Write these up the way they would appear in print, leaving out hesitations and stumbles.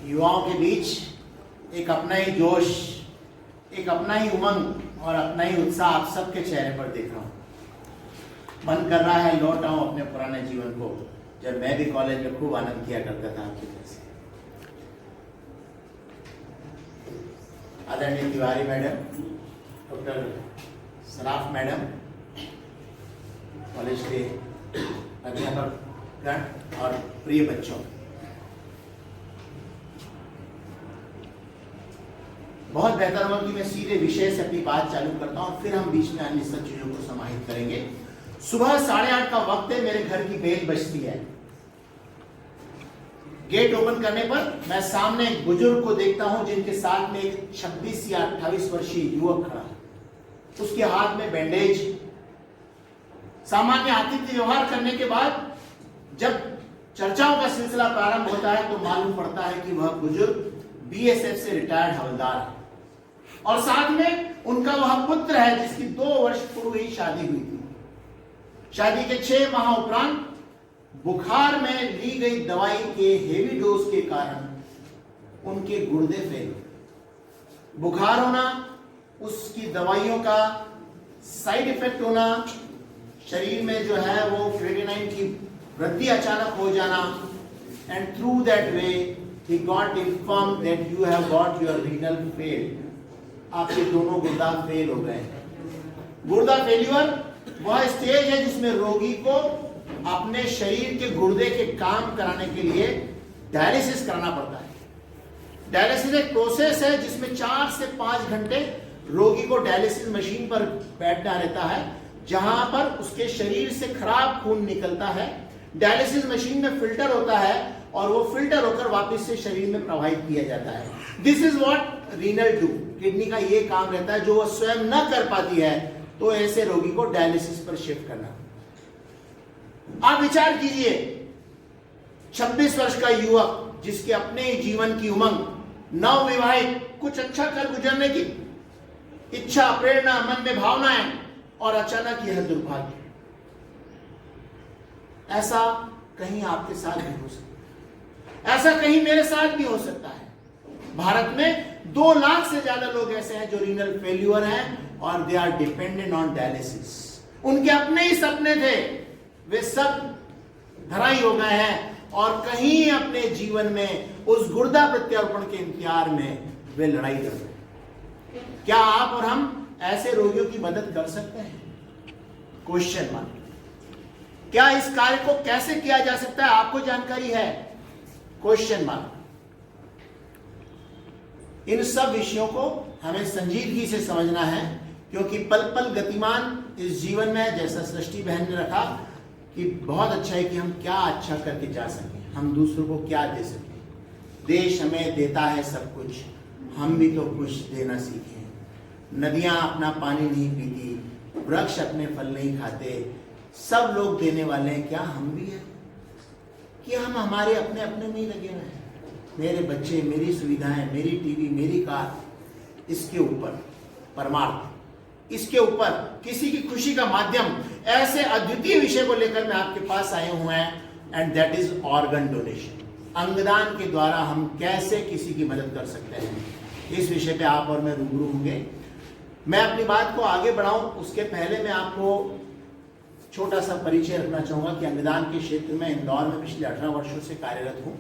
युवाओं के बीच एक अपना ही जोश, एक अपना ही उमंग और अपना ही उत्साह आप सबके चेहरे पर देख रहा हूँ। मन कर रहा है लौट आऊं अपने पुराने जीवन को, जब मैं भी कॉलेज में खूब आनंद किया करता था आपकी तरह से। आदरणीय Tiwari madam, doctor Saraf madam, college के अध्यापक गण और प्रिय बच्चों, बहुत बेहतर होगा कि मैं सीधे विषय से अपनी बात चालू करता हूं, फिर हम बीच में अन्य सब चीजों को समाहित करेंगे। सुबह 8:30 का वक्त है, मेरे घर की बेल बजती है। गेट ओपन करने पर मैं सामने एक बुजुर्ग को देखता हूं जिनके साथ में एक 26 या 28 वर्षीय युवक खड़ा है। उसके हाथ में बैंडेज। सामान्य आतिथ्य व्यवहार करने के बाद जब चर्चाओं का सिलसिला प्रारंभ होता है तो मालूम पड़ता है कि वह बुजुर्ग बीएसएफ से रिटायर्ड हवलदार है और साथ में उनका वह पुत्र है जिसकी 2 वर्ष पूर्व ही शादी हुई थी। शादी के 6 माह उपरांत बुखार में ली गई दवाई के हेवी डोज के कारण उनके गुर्दे फेल। बुखार होना, उसकी दवाइयों का साइड इफेक्ट होना, शरीर में जो है वो क्रेटिनाइन की वृद्धि अचानक हो जाना, and through that way he got informed that you have got your renal failed. आपके दोनों गुर्दा फेल हो गए। गुर्दा फेल्यूर वह स्टेज है जिसमें रोगी को अपने शरीर के गुर्दे के काम कराने के लिए डायलिसिस करना पड़ता है। डायलिसिस एक प्रोसेस है जिसमें 4 से 5 घंटे रोगी को डायलिसिस मशीन पर बैठना रहता है, जहां पर उसके शरीर से खराब खून निकलता है। डायलिसिस मशीन में फिल्टर होता है और वो फिल्टर होकर वापस से शरीर में प्रवाहित किया जाता है। This is what renal do. Kidney का ये काम रहता है जो वो स्वयं न कर पाती है, तो ऐसे रोगी को डायलिसिस पर शिफ्ट करना। आप विचार कीजिए, 26 वर्ष का युवक जिसके अपने ही जीवन की उमंग, नवविवाहित, कुछ अच्छा कर गुजरने की इच्छा, प्रेरणा, मन में भावनाएं, और अचानक यह दुर्भाग्य। ऐसा कहीं आपके साथ भी हो सकता है, ऐसा कहीं मेरे साथ भी हो सकता है। भारत में 2 लाख से ज्यादा लोग ऐसे हैं जो रीनल फेल्यूर हैं और they are dependent on dialysis. उनके अपने ही सपने थे, वे सब धराई हो गए हैं और कहीं अपने जीवन में उस गुर्दा प्रत्यारोपण के इंतजार में वे लड़ाई लड़ रहे हैं। क्या आप और हम ऐसे रोगियों की मदद कर सकते हैं? Question mark. क्या इस कार्य को कैसे किया जा सकता है, आपको जानकारी है? Question mark. इन सब विषयों को हमें संजीदगी से समझना है, क्योंकि पल पल गतिमान इस जीवन में, जैसा सृष्टि बहन ने रखा कि बहुत अच्छा है कि हम क्या अच्छा करके जा सकें, हम दूसरों को क्या दे सकें। देश हमें देता है सब कुछ, हम भी तो कुछ देना सीखें। नदियां अपना पानी नहीं पीती, वृक्ष अपने फल नहीं खाते, सब लोग देने वाले हैं, क्या हम भी हैं? कि हम हमारे अपने अपने में ही लगे हुए हैं। मेरे बच्चे, मेरी सुविधाएं, मेरी टीवी, मेरी कार, इसके ऊपर परमार्थ, इसके ऊपर किसी की खुशी का माध्यम, ऐसे अद्वितीय विषय को लेकर मैं आपके पास आए हुए हैं, and that is organ donation. अंगदान के द्वारा हम कैसे किसी की मदद कर सकते हैं, इस विषय पे आप और मैं रूबरू होंगे। मैं अपनी बात को आगे बढ़ाऊं उसके पहले मैं आपको छोटा सा परिचय रखना चाहूंगा कि अंगदान के क्षेत्र में इंदौर में पिछले 18 वर्षों से कार्यरत हूं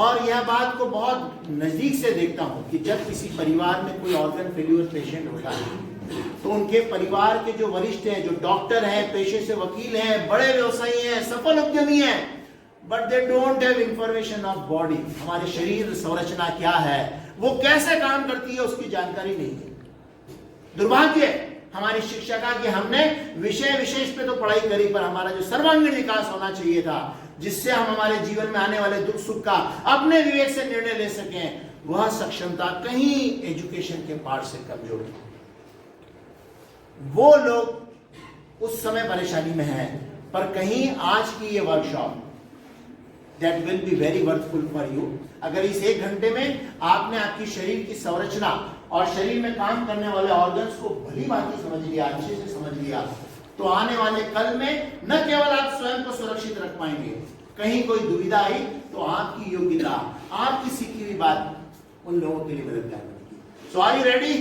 और यह बात को बहुत नजदीक से देखता हूं कि जब किसी परिवार में कोई ऑर्गन फेल्यूर पेशेंट होता है तो उनके परिवार के जो वरिष्ठ हैं, जो डॉक्टर हैं, पेशे से वकील हैं, बड़े व्यवसायी हैं, सफल उद्यमी हैं, but they don't have information of body. हमारे शरीर संरचना क्या है, वो कैसे काम करती है, उसकी जानकारी नहीं है। दुर्भाग्य हमारी शिक्षा का कि हमने विषय विशेष पे तो पढ़ाई करी, पर हमारा जो सर्वांगीण विकास होना चाहिए था, जिससे हम हमारे जीवन में आने वाले दुख सुख का अपने विवेक से निर्णय ले सकें, वह सक्षमता कहीं एजुकेशन के पार्ट से कमजोर है। वो लोग उस समय परेशानी में हैं, पर कहीं आज की ये workshop that will be very worthful for you. अगर इस 1 घंटे में आपने आपकी शरीर की संरचना और शरीर में काम करने वाले ऑर्गन्स को भली भांति समझ लिया, अच्छे से समझ लिया, तो आने वाले कल में न केवल आप स्वयं को सुरक्षित रख पाएंगे, कहीं कोई दुविधा आई तो आपकी योग्यता, आपकी सीखी हुई बात उन लोगों के लिए मददगार बनेगी। सो आर यू रेडी?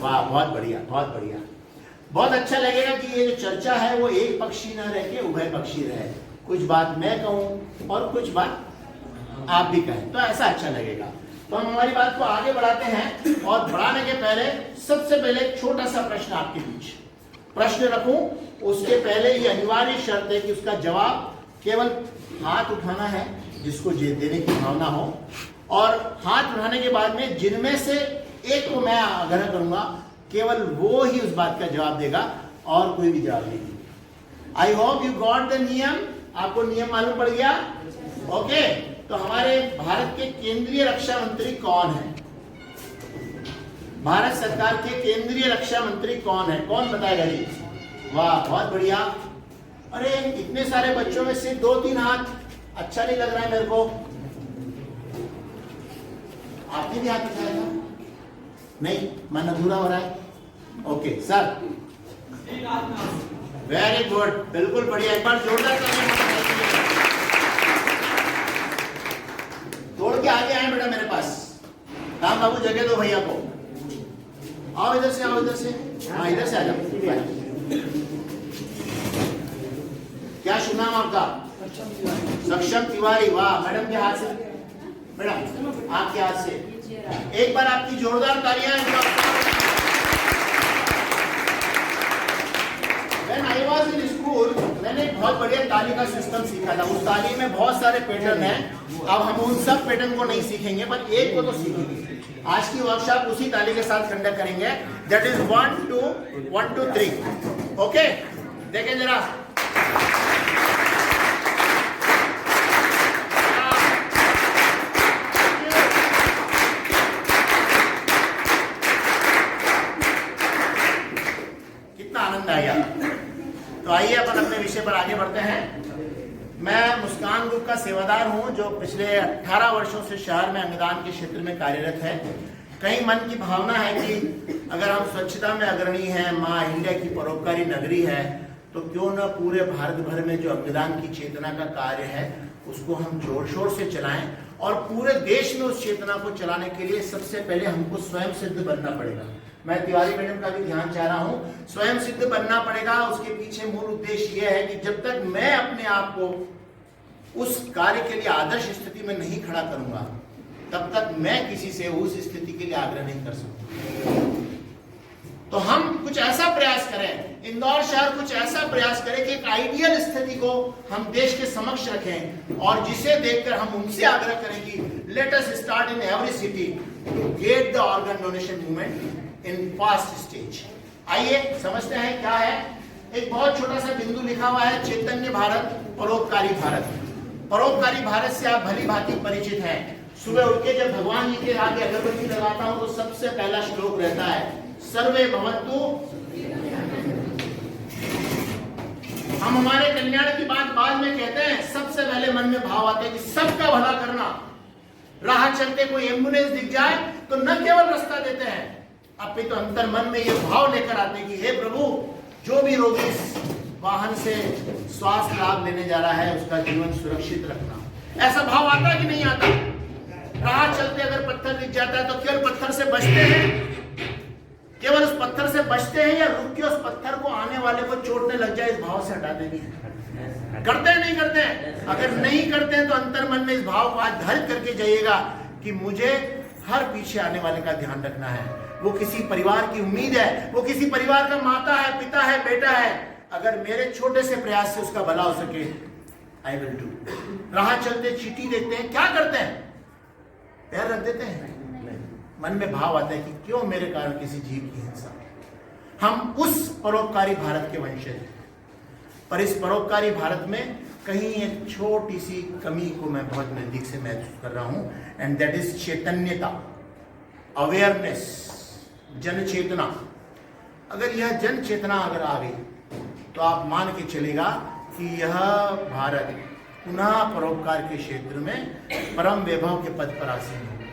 वाह, बहुत बढ़िया, बहुत बढ़िया। बहुत अच्छा लगेगा कि ये जो चर्चा है वो एक पक्षी न रह के उभय पक्षी रहे, कुछ बात मैं कहूं और कुछ बात आप भी कहें, तो ऐसा अच्छा लगेगा। तो हम हमारी बात को आगे बढ़ाते हैं, और बढ़ाने के पहले सबसे पहले एक छोटा सा प्रश्न आपके बीच प्रश्न रखूं, उसके पहले ये अनिवार्य शर्त है कि उसका जवाब केवल हाथ उठाना है जिसको देने की भावना हो, और हाथ उठाने के बाद में जिनमें से एक को मैं आग्रह करूंगा केवल वो ही उस बात का जवाब देगा और कोई भी जवाब नहीं देगा। I hope you got the नियम, आपको नियम मालूम पड़ गया? ओके, तो हमारे भारत के केंद्रीय रक्षा मंत्री कौन है? भारत सरकार के केंद्रीय रक्षा मंत्री कौन है? कौन बताएगा जी? वाह, बहुत बढ़िया। अरे इतने सारे बच्चों में से 2-3 हाथ, अच्छा नहीं लग रहा है मेरे को। आपने भी हाथ उठाया था? नहीं, मन अधूरा हो रहा है। ओके सर, वेरी गुड, बिल्कुल बढ़िया। एक बार जोरदार तोड़ के आगे आए बेटा मेरे पास। राम बाबू जगह दो भैया को। आओ इधर से, आओ इधर से। हाँ, इधर से आ जाओ। क्या शुभ नाम आपका? सक्षम तिवारी। वाह, मैडम के हाथ से, मैडम आपके हाथ से एक बार आपकी जोरदार तालियां। When I was in school, मैंने एक बहुत बढ़िया ताली का सिस्टम सीखा था। उस ताली में बहुत सारे पैटर्न हैं। अब हम उन सब पैटर्न को नहीं सीखेंगे, पर एक को तो सीखेंगे। आज की वर्कशॉप उसी ताली के साथ कंडक्ट करेंगे। That is 1 2 1 2 3। ओके, देखें जरा। कितना आनंद आया। तो आइए अपन अपने विषय पर आगे बढ़ते हैं। मैं मुस्कान ग्रुप का सेवादार हूं, जो पिछले 18 वर्षों से शहर में अंगदान के क्षेत्र में कार्यरत है। कहीं मन की भावना है कि अगर हम स्वच्छता में अग्रणी हैं, माँ इंडिया की परोपकारी नगरी है, तो क्यों न पूरे भारत भर में जो अंगदान की चेतना का कार्य है उसको हम जोर शोर से चलाएं, और पूरे देश में उस चेतना को चलाने के लिए सबसे पहले हमको स्वयं सिद्ध बनना पड़ेगा। मैं तिवारी मैडम का भी ध्यान चाह रहा हूं, स्वयं सिद्ध बनना पड़ेगा। उसके पीछे मूल उद्देश्य यह है कि जब तक मैं अपने आप को उस कार्य के लिए आदर्श स्थिति में नहीं खड़ा करूंगा, तब तक मैं किसी से उस स्थिति के लिए आग्रह नहीं कर सकता। तो हम कुछ ऐसा प्रयास करें, इंदौर शहर कुछ ऐसा प्रयास करें कि एक आइडियल स्थिति को हम देश के समक्ष रखें, और जिसे देखकर हम उनसे आग्रह करें कि let us start in every city to get the organ donation movement in fast stage. आइए समझते हैं क्या है। एक बहुत छोटा सा बिंदु लिखा हुआ है, चैतन्य भारत, परोपकारी भारत। परोपकारी भारत से आप भली भांति परिचित हैं। सुबह उठ के जब भगवान जी के आगे अगरबत्ती लगाता हूं तो सबसे पहला श्लोक रहता है, सर्वे भवन्तु। हम हमारे कल्याण की बात बाद में कहते हैं, सबसे पहले मन में भाव आता है कि सबका भला करना। राह चलते कोई एम्बुलेंस दिख जाए तो न केवल रास्ता देते हैं, अपने तो अंतर मन में ये भाव लेकर आते हैं कि हे प्रभु, जो भी रोगी इस वाहन से स्वास्थ्य लाभ लेने जा रहा है उसका जीवन सुरक्षित रखना। ऐसा भाव आता है कि नहीं आता? राह चलते अगर पत्थर दिख जाता है तो केवल पत्थर से बचते हैं, केवल उस पत्थर से बचते हैं, या रुक के उस पत्थर को आने वाले को चोटने लग जाए इस भाव से हटा देंगे? करते हैं नहीं करते हैं? अगर नहीं करते हैं तो अंतर मन में इस भाव को आधारित करके जाइएगा कि मुझे हर पीछे आने वाले का ध्यान रखना है। वो किसी परिवार की उम्मीद है, वो किसी परिवार का माता है, पिता है, बेटा है। अगर मेरे छोटे से प्रयास से उसका भला हो सके, आई विल डू। राह चलते चींटी देखते हैं, क्या करते हैं? पैर रख देते हैं? मन में भाव आता है कि क्यों मेरे कारण किसी जीव की हिंसा। हम उस परोपकारी भारत के वंशज हैं, पर इस परोपकारी भारत में कहीं एक छोटी सी कमी को मैं बहुत नजदीक से महसूस कर रहा हूं, एंड दैट इज चैतन्यता, अवेयरनेस, जन चेतना। अगर यह जन चेतना अगर आ गई तो आप मान के चलेगा कि यह भारत पुनः परोपकार के क्षेत्र में परम वैभव के पद पर आसीन होगा,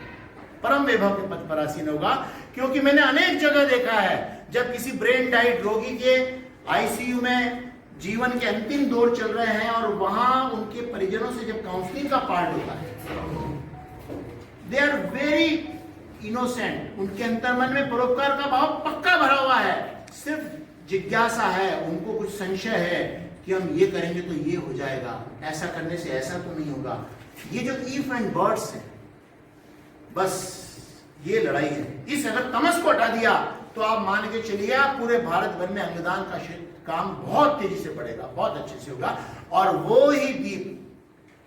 परम वैभव के पद पर आसीन होगा। क्योंकि मैंने अनेक जगह देखा है, जब किसी ब्रेन डाइट रोगी के आईसीयू में जीवन के अंतिम दौर चल रहे हैं और वहां उनके परिजनों से जब काउंसलिंग का पार्ट होता है, दे आर वेरी इनोसेंट, उनके अंतर मन में परोपकार का भाव पक्का भरा हुआ है, सिर्फ जिज्ञासा है, उनको कुछ संशय है कि हम ये करेंगे तो ये हो जाएगा, ऐसा करने से ऐसा तो नहीं होगा। ये जो इफ एंड बर्ड्स है, बस ये लड़ाई है। इस अगर तमस को हटा दिया तो आप मान के चलिए आप पूरे भारत भर में अंगदान का काम बहुत तेजी से बढ़ेगा, बहुत अच्छे से होगा। और वो ही दीप,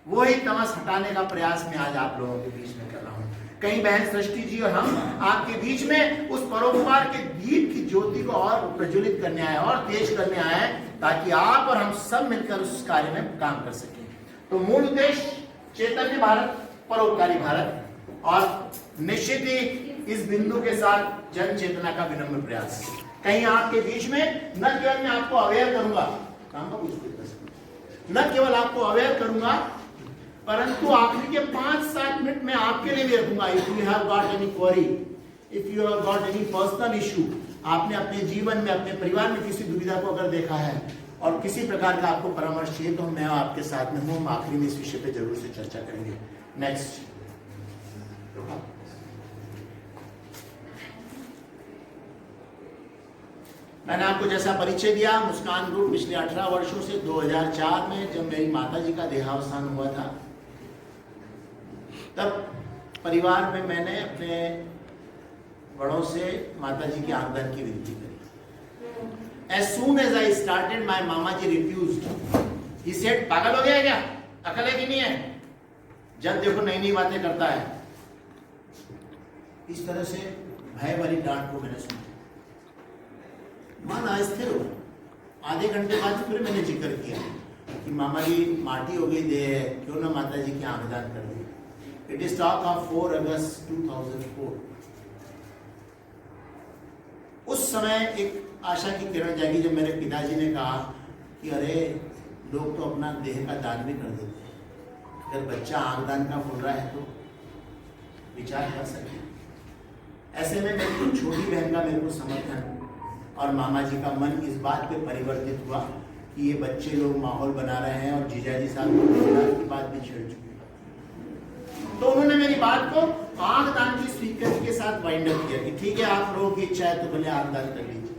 वो ही तमस हटाने का प्रयास मैं आज आप लोगों के बीच में कर रहा हूं। कई बहन सृष्टि जी और हम आपके बीच में उस परोपकार के दीप की ज्योति को और प्रज्वलित करने आए और तेज करने आए, ताकि आप और हम सब मिलकर उस कार्य में काम कर सकें। तो मूल उद्देश्य चैतन्य भारत, परोपकारी भारत, और निश्चित ही इस बिंदु के साथ जन चेतना का विनम्र प्रयास। कहीं आपके बीच में न केवल मैं आपको अवेयर करूंगा, काम का न केवल आपको अवेयर करूंगा, परंतु आखिरी के 5-7 मिनट में आपके लिए भी रखूंगा। If you have got any query, if you have got any personal issue, आपने अपने जीवन में, अपने परिवार में किसी दुविधा को अगर देखा है और किसी प्रकार का आपको परामर्श चाहिए, तो मैं आपके साथ में हूं। हम आखिरी में इस विषय पे जरूर से चर्चा करेंगे। नेक्स्ट, मैंने आपको जैसा परिचय दिया, मुस्कान ग्रुप पिछले 18 वर्षों से 2004 में जब मेरी माताजी का देहावसान हुआ था, तब परिवार में मैंने अपने बड़ों से माताजी के आमदन की विनती करी। As soon as I started, my mama ji refused. He said, पागल हो गया क्या, अकल है कि नहीं है, जब देखो नई नई बातें करता है। इस तरह से भय वाली डांट को मैंने सुना, मन अस्थिर हो। आधे घंटे बाद फिर मैंने जिक्र किया कि मामा जी माटी हो गई दे, क्यों ना माता जी की आमदान कर दी। इट इज टॉक ऑफ 4 अगस्त 2004। उस समय एक आशा की किरण जागी जब मेरे पिताजी ने कहा कि अरे लोग तो अपना देह का दान भी कर देते हैं, अगर बच्चा आमदान का बोल रहा है तो विचार कर सकते। ऐसे में मेरी छोटी बहन का मेरे को समर्थन और मामा जी का मन इस बात पे परिवर्तित हुआ कि ये बच्चे लोग माहौल बना रहे हैं और जीजाजी साहब की बात भी छिड़ चुकी है। तो उन्होंने मेरी बात को आंख दान की स्वीकृति के साथ वाइंड अप किया कि ठीक है, आप लोगों की इच्छा है तो भले आंख दान कर लीजिए।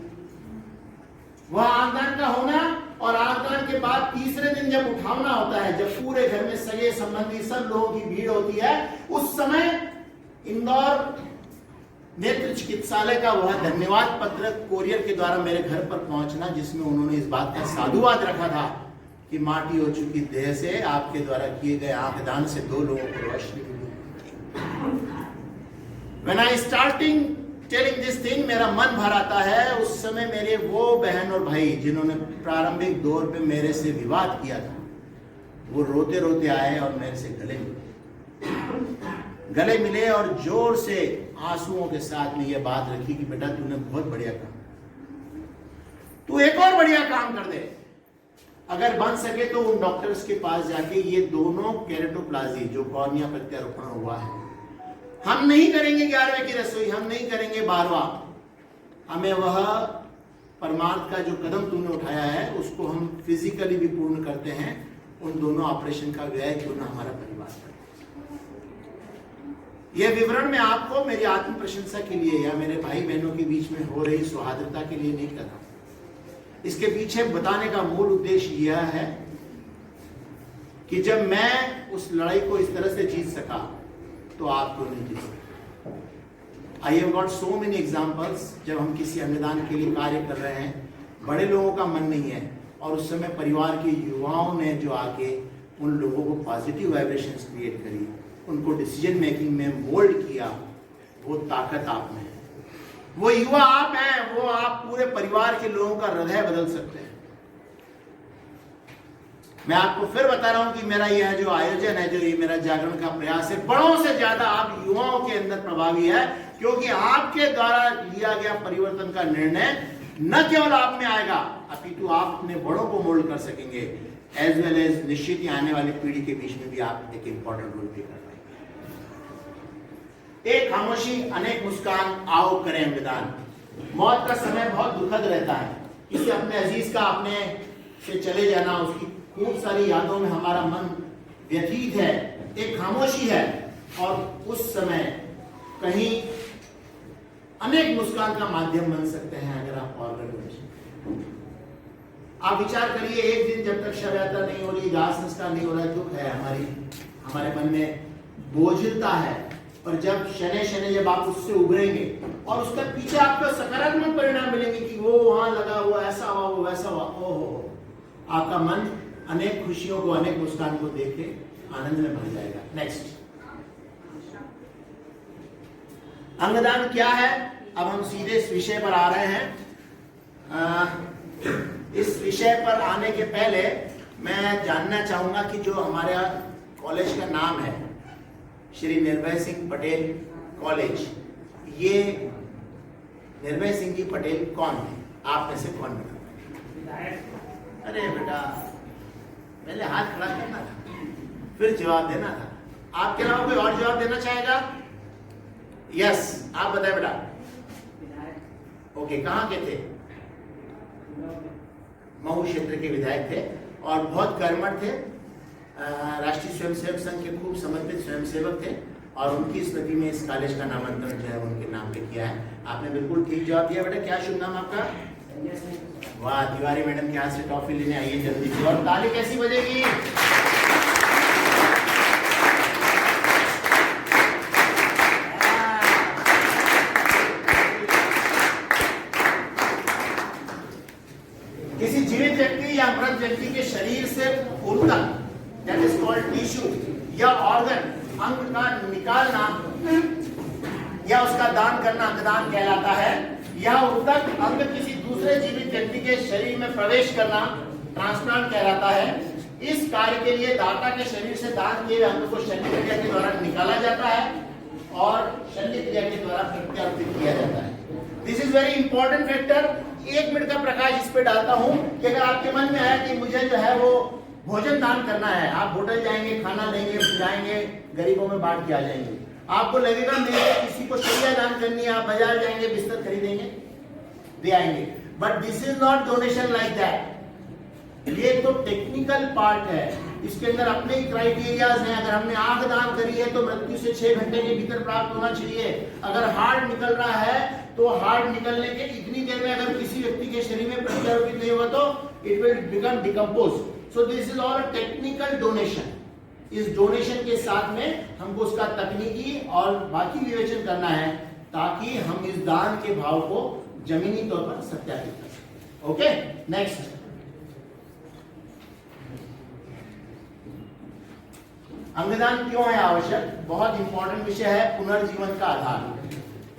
वह आंख दान का होना और आंख दान के बाद तीसरे दिन जब उठावना होता है, जब पूरे घर में सगे संबंधी सब लोगों की भीड़ होती है, उस समय इंदौर नेत्र चिकित्सालय का वह धन्यवाद पत्र कोरियर के द्वारा मेरे घर पर पहुंचना, जिसमें उन्होंने इस बात का साधुवाद रखा था कि माटी हो चुकी देह से आपके द्वारा किए गए आंख दान से 2 लोगों को रोशनी मिली। When I starting telling this thing, मेरा मन भर आता है। उस समय मेरे वो बहन और भाई जिन्होंने प्रारंभिक दौर पे मेरे से विवाद किया था, वो रोते रोते आए और मेरे से गले मिले और जोर से आंसुओं के साथ में यह बात रखी कि बेटा तूने बहुत बढ़िया काम, तू एक और बढ़िया काम कर दे, अगर बन सके तो उन डॉक्टर्स के पास जाके ये दोनों केरेटोप्लाजी जो कॉर्निया प्रत्यारोपण हुआ है, हम नहीं करेंगे 11वें की रसोई, हम नहीं करेंगे 12वां, हमें वह परमार्थ का जो कदम तूने उठाया है उसको हम फिजिकली भी पूर्ण करते हैं। उन दोनों ऑपरेशन का व्यय क्यों ना हमारा परिवार करे। यह विवरण मैं आपको मेरी आत्म प्रशंसा के लिए या मेरे भाई बहनों के बीच में हो रही सौहार्दता के लिए नहीं कर रहा। इसके पीछे बताने का मूल उद्देश्य यह है कि जब मैं उस लड़ाई को इस तरह से जीत सका तो आप तो नहीं जीत सकते। I have got so many examples, जब हम किसी अंगदान के लिए कार्य कर रहे हैं, बड़े लोगों का मन नहीं है और उस समय परिवार के युवाओं ने जो आके उन लोगों को पॉजिटिव वाइब्रेशंस क्रिएट करी, उनको डिसीजन मेकिंग में मोल्ड किया, वो ताकत आप में है। वो युवा आप हैं, वो आप पूरे परिवार के लोगों का हृदय बदल सकते हैं। मैं आपको फिर बता रहा हूं कि मेरा यह जो आयोजन है, जो ये मेरा जागरण का प्रयास है, बड़ों से ज्यादा आप युवाओं के अंदर प्रभावी है, क्योंकि आपके द्वारा लिया गया परिवर्तन का निर्णय न केवल आप में आएगा, अपितु आप अपने बड़ों को मोल्ड कर सकेंगे, एज वेल एज निश्चित ही आने वाली पीढ़ी के बीच में भी आप एक इंपॉर्टेंट रोल प्ले कर पाएंगे। एक खामोशी अनेक मुस्कान, आओ करें अंगदान। मौत का समय बहुत दुखद रहता है, किसी अपने अजीज का आपने से चले जाना, उसकी खूब सारी यादों में हमारा मन व्यतीत है, एक खामोशी है, और उस समय कहीं अनेक मुस्कान का माध्यम बन सकते हैं अगर आप ऑर्गन डोनेशन। आप विचार करिए, एक दिन जब तक शव यात्रा नहीं हो रही, दाह संस्कार नहीं हो रहा, दुख है, हमारे मन में बोझिलता है, और जब शनि शनि जब आप उससे उभरेंगे और उसके पीछे आपको सकारात्मक परिणाम मिलेंगे कि वो वहां लगा, वो ऐसा हुआ, वो वैसा हुआ, ओहो, आपका मन अनेक खुशियों को, अनेक मुस्कान को देख के आनंद में भर जाएगा। नेक्स्ट, अंगदान क्या है? अब हम सीधे इस विषय पर आ रहे हैं। इस विषय पर आने के पहले मैं जानना चाहूंगा कि जो हमारा कॉलेज का नाम है श्री निर्भय सिंह पटेल कॉलेज, ये निर्भय सिंह जी पटेल कौन है? आप में से कौन बता? अरे बेटा, पहले हाथ खड़ा करना था, फिर जवाब देना था। आपके अलावा कोई और जवाब देना चाहेगा? यस, आप बताए बेटा। ओके, कहाँ के थे? मऊ क्षेत्र के विधायक थे और बहुत कर्मठ थे, राष्ट्रीय स्वयंसेवक संघ के खूब समर्पित स्वयंसेवक थे, और उनकी स्मृति में इस कॉलेज का नामांतरण जो है उनके नाम पे किया है। आपने बिल्कुल ठीक जवाब दिया बेटा। क्या शुभ नाम आपका? वाह, तिवारी मैडम के हाथ से टॉफी लेने आइए जल्दी से, और ताली कैसी बजेगी? किसी जीवित व्यक्ति या मृत व्यक्ति के शरीर से ऊतक, दैट इज कॉल्ड टिश्यू, या ऑर्गन, अंग का निकालना या उसका दान करना अंगदान कहलाता है। यह ऊतक अंग किसी दूसरे जीवित व्यक्ति के शरीर में प्रवेश करना ट्रांसप्लांट कहलाता है। इस कार्य के लिए दाता के शरीर से दान किए हुए अंग को शल्य क्रिया के द्वारा निकाला जाता है और शल्य क्रिया के द्वारा प्रत्यारोपित किया जाता है। This is very important factor. 1 minute का प्रकाश इस पे डालता हूं कि अगर आपके मन में आया कि मुझे जो है वो भोजन दान करना है, आप होटल जाएंगे, खाना लेंगे, जाएंगे, गरीबों में बांट के आ जाएंगे, आपको लगेगा मेरे किसी को शैया दान करनी है, आप बाजार जाएंगे, बिस्तर खरीदेंगे, दे आएंगे। But this is not donation like that. ये तो टेक्निकल पार्ट है, इसके अंदर अपने ही क्राइटेरियाज हैं। अगर हमने आंख दान करी है तो मृत्यु से 6 घंटे के भीतर प्राप्त होना चाहिए। अगर हार्ट निकल रहा है तो हार्ट निकलने के इतनी देर में अगर किसी व्यक्ति के शरीर में प्रत्यारोपित नहीं हुआ तो it will become decompose. So this is all technical donation. इस डोनेशन के साथ में हमको उसका तकनीकी और बाकी विवेचन करना है ताकि हम इस दान के भाव को जमीनी तौर पर सत्यापित कर सकें। Okay, next. अंगदान क्यों है आवश्यक? बहुत इंपॉर्टेंट विषय है। पुनर्जीवन का आधार।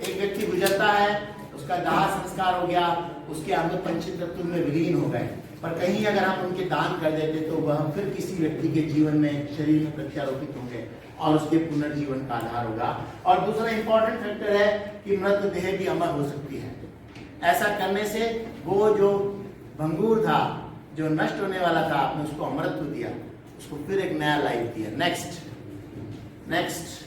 एक व्यक्ति गुजरता है, उसका दाह संस्कार हो गया, उसके अंग पंचतत्व में विलीन हो गए, पर कहीं अगर हम उनके दान कर देते तो वह फिर किसी व्यक्ति के जीवन में, शरीर में प्रत्यारोपित होंगे और उसके पुनर्जीवन का आधार होगा। और दूसरा इंपॉर्टेंट फैक्टर है कि मृत देह भी अमर हो सकती है। ऐसा करने से वो जो भंगूर था, जो नष्ट होने वाला था, आपने उसको अमरत्व दिया, उसको फिर एक नया लाइफ दिया। Next, next.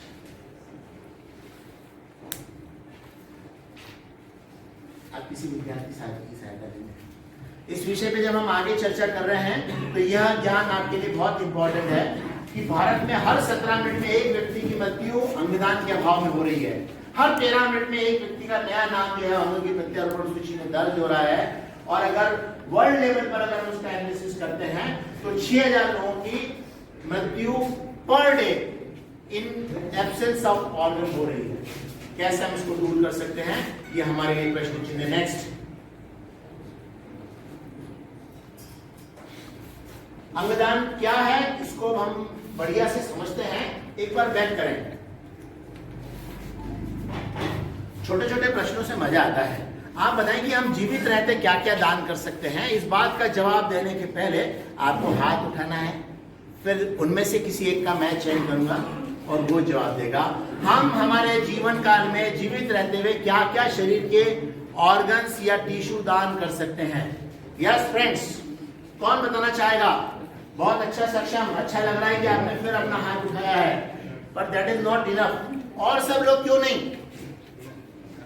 आप किसी विद्यार्थी की सहायता देंगे। इस विषय पे जब हम आगे चर्चा कर रहे हैं तो यह ज्ञान आपके लिए बहुत इंपॉर्टेंट है कि भारत में हर 17 मिनट में एक व्यक्ति की मृत्यु अंगदान के अभाव में हो रही है। हर 13 मिनट में एक व्यक्ति का नया नाम जो है अंगों की प्रत्यारोपण सूची में दर्ज हो रहा है। और अगर वर्ल्ड लेवल पर अगर हम उसका एनालिसिस करते हैं तो 6000 लोगों की मृत्यु per day in absence of organ हो रही है। कैसे हम इसको दूर कर सकते हैं, ये हमारे लिए प्रश्न चिन्ह। नेक्स्ट, अंगदान क्या है, इसको हम बढ़िया से समझते हैं। एक बार बैक करें। छोटे छोटे प्रश्नों से मजा आता है। आप बताएं कि हम जीवित रहते क्या क्या दान कर सकते हैं। इस बात का जवाब देने के पहले आपको हाथ उठाना है, फिर उनमें से किसी एक का मैं चयन करूंगा और वो जवाब देगा। हम हमारे जीवन काल में जीवित रहते हुए क्या क्या शरीर के ऑर्गन्स या टिश्यू दान कर सकते हैं। यस फ्रेंड्स, कौन बताना चाहेगा? बहुत अच्छा सक्षम, अच्छा लग रहा है कि आपने फिर अपना हाथ उठाया है, पर दैट इज नॉट इनफ। और सब लोग क्यों नहीं?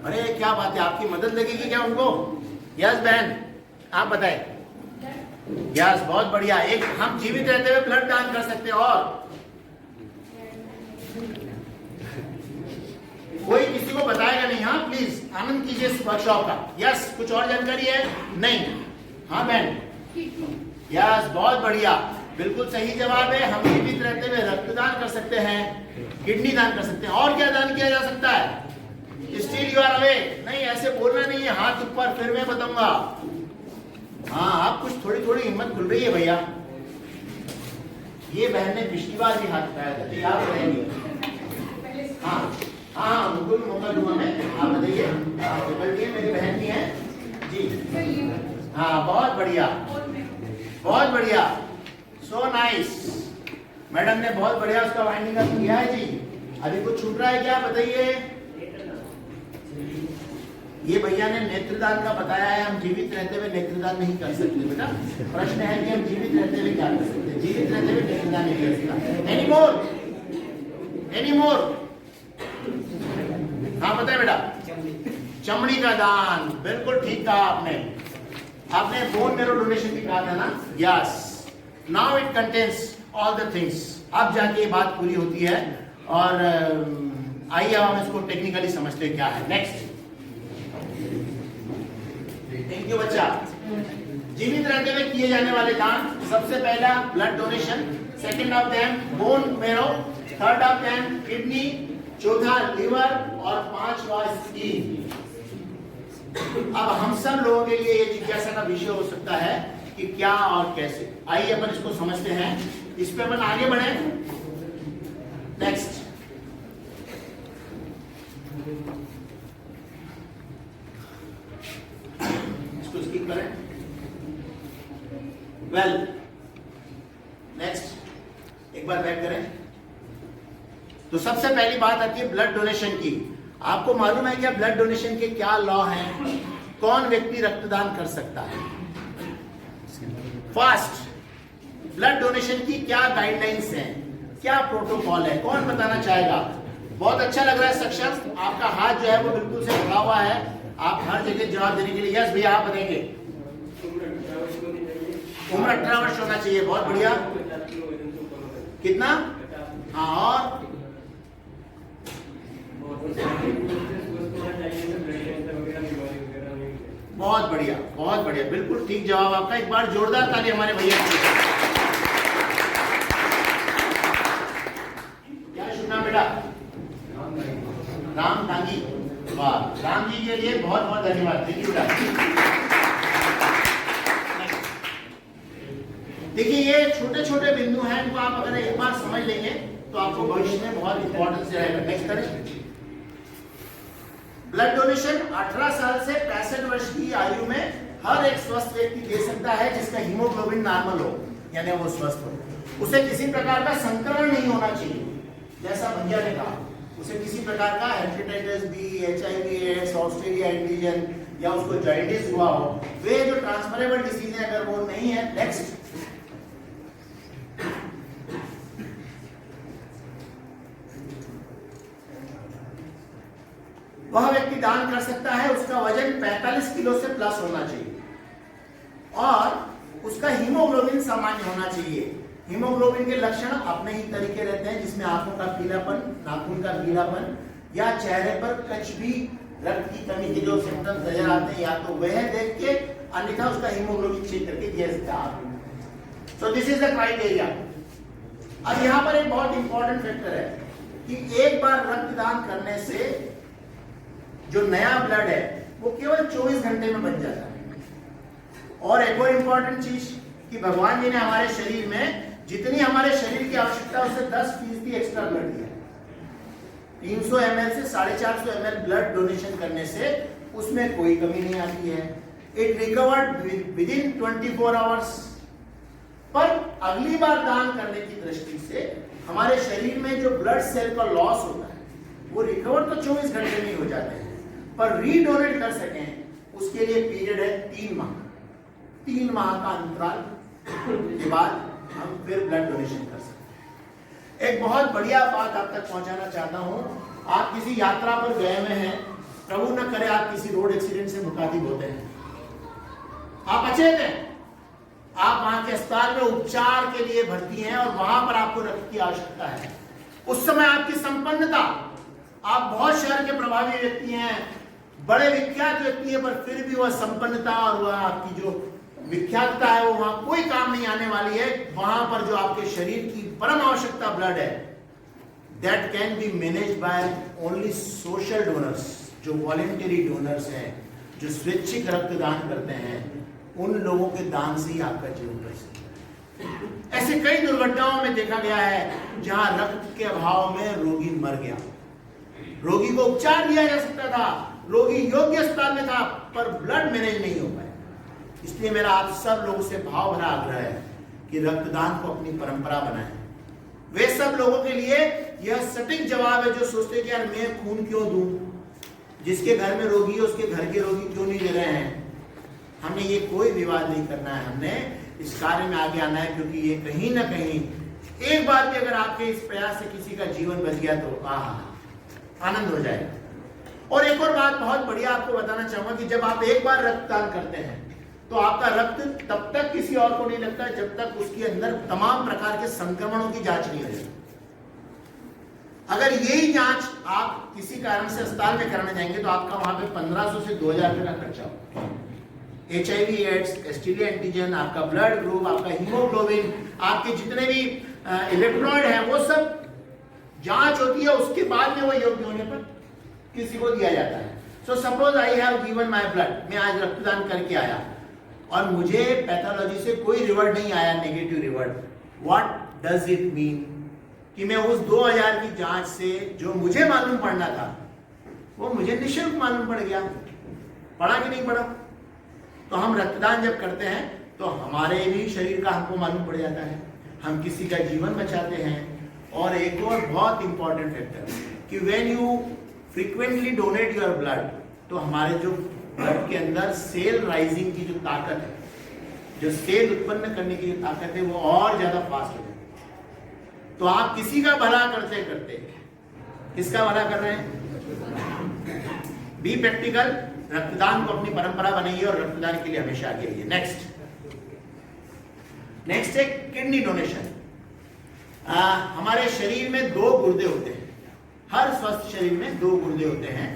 अरे क्या बात है, आपकी मदद लगेगी क्या उनको? यस बहन, आप बताएं। यस, बहुत बढ़िया। एक हम जीवित रहते हुए ब्लड दान कर सकते हैं। और कोई किसी को बताएगा नहीं। हाँ प्लीज आनंद कीजिए इस वर्कशॉप का। यस, कुछ और जानकारी है? नहीं। हाँ बहन, यस, बहुत बढ़िया, बिल्कुल सही जवाब है। हम जीवित रहते हुए रक्तदान कर सकते हैं, किडनी दान कर सकते हैं। और क्या दान किया जा सकता है? Still you are awake. नहीं, ऐसे बोलना नहीं है, हाथ ऊपर, फिर मैं बताऊंगा। हाँ, आप कुछ थोड़ी थोड़ी हिम्मत खुल रही है भैया। ये बहन ने पिछली बार भी हाथ उठाया था, तो याद रहेंगे। हाँ हाँ, उनको भी मौका दूंगा मैं। आप बताइए, मेरी बहन भी है जी। हाँ, बहुत बढ़िया, बहुत बढ़िया, सो नाइस। मैडम ने बहुत बढ़िया उसका वाइंडिंग अप किया है जी। अभी कुछ छूट रहा है क्या, बताइए? ये भैया ने नेत्रदान का बताया है। हम जीवित रहते हुए नेत्रदान नहीं कर सकते बेटा। प्रश्न है कि हम जीवित रहते हुए क्या कर सकते हैं? जीवित रहते हुए नेत्रदान नहीं कर सकता। Any more? हाँ बताए बेटा। चमड़ी का दान, बिल्कुल ठीक कहा आपने बोन मैरो डोनेशन भी कहा था ना। Yes, now it contains all the things. अब जाके ये बात पूरी होती है। और आइए अब हम इसको टेक्निकली समझते हैं क्या है। नेक्स्ट, थैंक यू बच्चा। जीवित रहते हुए किए जाने वाले दान, सबसे पहला blood donation, second of them bone marrow, third of them kidney, चौथा लिवर और पांचवा स्किन। अब हम सब लोगों के लिए ये जिज्ञासा का विषय हो सकता है कि क्या और कैसे। आइए अपन इसको समझते हैं, इस पे अपन आगे बढ़े। नेक्स्ट, इसको स्किप करें। वेल, नेक्स्ट, एक बार बैक करें। तो सबसे पहली बात आती है ब्लड डोनेशन की। आपको मालूम है क्या ब्लड डोनेशन के क्या लॉ हैं? कौन व्यक्ति रक्तदान कर सकता है? फर्स्ट, ब्लड डोनेशन की क्या गाइडलाइंस हैं, क्या प्रोटोकॉल है? कौन बताना चाहेगा? बहुत अच्छा लग रहा है सक्षम, आपका हाथ जो है वो बिल्कुल से खुला हुआ है। आप हर जगह जवाब देने के लिए। यस भैया, आप बताएंगे। उम्र 18 वर्ष होना चाहिए। बहुत बढ़िया। कितना? हाँ, और बहुत बढ़िया, बहुत बढ़िया, बिल्कुल ठीक जवाब आपका। एक बार जोरदार ताली हमारे भैया के लिए। क्या शुभ नाम बेटा? राम डांगी। वाह, राम जी के लिए बहुत बहुत धन्यवाद। थैंक यू बेटा। देखिए, ये छोटे छोटे बिंदु हैं, इनको आप अगर एक बार समझ लेंगे तो आपको भविष्य में बहुत इंपॉर्टेंस रहेगा। नेक्स्ट करें। ब्लड डोनेशन 18 साल से 65 वर्ष की आयु में हर एक स्वस्थ व्यक्ति दे सकता है जिसका हीमोग्लोबिन नॉर्मल हो, यानी वो स्वस्थ हो। उसे किसी प्रकार का संक्रमण नहीं होना चाहिए, जैसा भैया ने कहा। उसे किसी प्रकार का hepatitis B, HIV AIDS, Australia antigen या उसको जॉइंटिस हुआ हो, वे जो ट्रांसफरेबल डिसीज है, अगर वो नहीं है। नेक्स्ट, वह व्यक्ति दान कर सकता है, उसका वजन 45 किलो से प्लस होना चाहिए और उसका हीमोग्लोबिन सामान्य होना चाहिए। हीमोग्लोबिन के लक्षण अपने ही तरीके रहते हैं, जिसमें आंखों का पीलापन, नाखून का गीलापन या चेहरे पर कुछ भी रक्त की कमी के जो सिम्टम्स नजर आते हैं, या तो वह देख के, अन्यथा उसका हीमोग्लोबिन चेक करके दिया सकता है। So this is the criteria. अब यहाँ पर एक बहुत इंपॉर्टेंट फैक्टर है कि एक बार रक्तदान करने से जो नया ब्लड है वो केवल 24 घंटे में बन जाता है। और एक और इंपॉर्टेंट चीज कि भगवान जी ने हमारे शरीर में जितनी हमारे शरीर की आवश्यकता है उससे 10% एक्स्ट्रा ब्लड दिया। 300 ml से 450 ml ब्लड डोनेशन करने से उसमें कोई कमी नहीं आती है। It recovered with in 24 hours. पर अगली बार दान करने की दृष्टि से हमारे शरीर में जो ब्लड सेल का लॉस होता है वो रिकवर तो 24 घंटे में ही हो जाते हैं, पर रीडोनेट कर सकें उसके लिए पीरियड है 3 माह। 3 माह का अंतराल के बाद हम फिर ब्लड डोनेशन कर सकते हैं। एक बहुत बढ़िया बात आप तक पहुंचाना चाहता हूं। आप किसी यात्रा पर गए हुए हैं, प्रभु न करे आप किसी रोड एक्सीडेंट से मुखातिब होते हैं, आप अचेत हैं, आप वहां के अस्पताल में उपचार के लिए भर्ती हैं और वहां पर आपको रक्त की आवश्यकता है। उस समय आपकी संपन्नता, आप बहुत शहर के प्रभावी व्यक्ति हैं, बड़े विख्यात व्यक्ति हैं, पर फिर भी वह संपन्नता और वह आपकी जो विख्यातता है वो वहां कोई काम नहीं आने वाली है। वहां पर जो आपके शरीर की परम आवश्यकता ब्लड है, that can be manage by only social donors, जो वॉलेंटरी डोनर्स हैं, जो स्वैच्छिक रक्तदान करते हैं, उन लोगों के दान से ही आपका जीवन बच सकता है। ऐसे कई दुर्घटनाओं में देखा गया है जहां रक्त के अभाव में रोगी मर गया। रोगी को उपचार दिया जा सकता था, रोगी योग्य अस्पताल में था, पर ब्लड मैनेज नहीं हो पाया। इसलिए मेरा आप सब लोगों से भाव भरा आग्रह है कि रक्तदान को अपनी परंपरा बनाएं। वे सब लोगों के लिए यह सटीक जवाब है जो सोचते कि यार मैं खून क्यों दूं, जिसके घर में रोगी है उसके घर के रोगी क्यों नहीं दे रहे हैं। हमने ये कोई विवाद नहीं करना है, हमने इस कार्य में आगे आना है, क्योंकि ये कहीं ना कहीं एक बार भी अगर आपके इस प्रयास से किसी का जीवन बच गया तो आनंद हो जाएगा। और एक और बात बहुत बढ़िया आपको बताना चाहूंगा कि जब आप एक बार रक्तदान करते हैं तो आपका रक्त तब तक किसी और को नहीं लगता जब तक उसके अंदर तमाम प्रकार के संक्रमणों की जांच नहीं हो जाती। अगर यही जांच आप किसी कारण से अस्पताल में कराने जाएंगे तो आपका वहां पे 1500 से 2000 रुपए का खर्चा होगा। HIV एड्स, एसटीडी एंटीजन, आपका ब्लड ग्रुप, आपका हीमोग्लोबिन, आपके जितने भी इलेक्ट्रॉइड हैं, वो सब जांच होती है। उसके बाद में वो योग्य होने पर किसी को दिया जाता है। So suppose I have given my blood, मैं आज रक्तदान करके आया और मुझे पैथोलॉजी से कोई रिवर्ट नहीं आया, negative revert. What does it mean कि मैं उस 2000 की जांच से जो मुझे मालूम पड़ना था वो मुझे निःशुल्क मालूम पड़ गया। पड़ा कि नहीं पड़ा? तो हम रक्तदान जब करते हैं तो हमारे भी शरीर का हमको मालूम पड़ जाता है, हम किसी का जीवन बचाते हैं। और एक और बहुत इंपॉर्टेंट फैक्टर कि when you frequently donate your blood, तो हमारे जो ब्लड के अंदर सेल राइजिंग की जो ताकत है, जो सेल उत्पन्न करने की जो ताकत है, वो और ज्यादा फास्ट हो जाती है। तो आप किसी का भला करते करते किसका भला कर रहे हैं? बी प्रैक्टिकल, रक्तदान को अपनी परंपरा बनाइए और रक्तदान के लिए हमेशा आगे आइए। नेक्स्ट है किडनी डोनेशन। हमारे शरीर में 2 गुर्दे होते हैं, हर स्वस्थ शरीर में 2 गुर्दे होते हैं।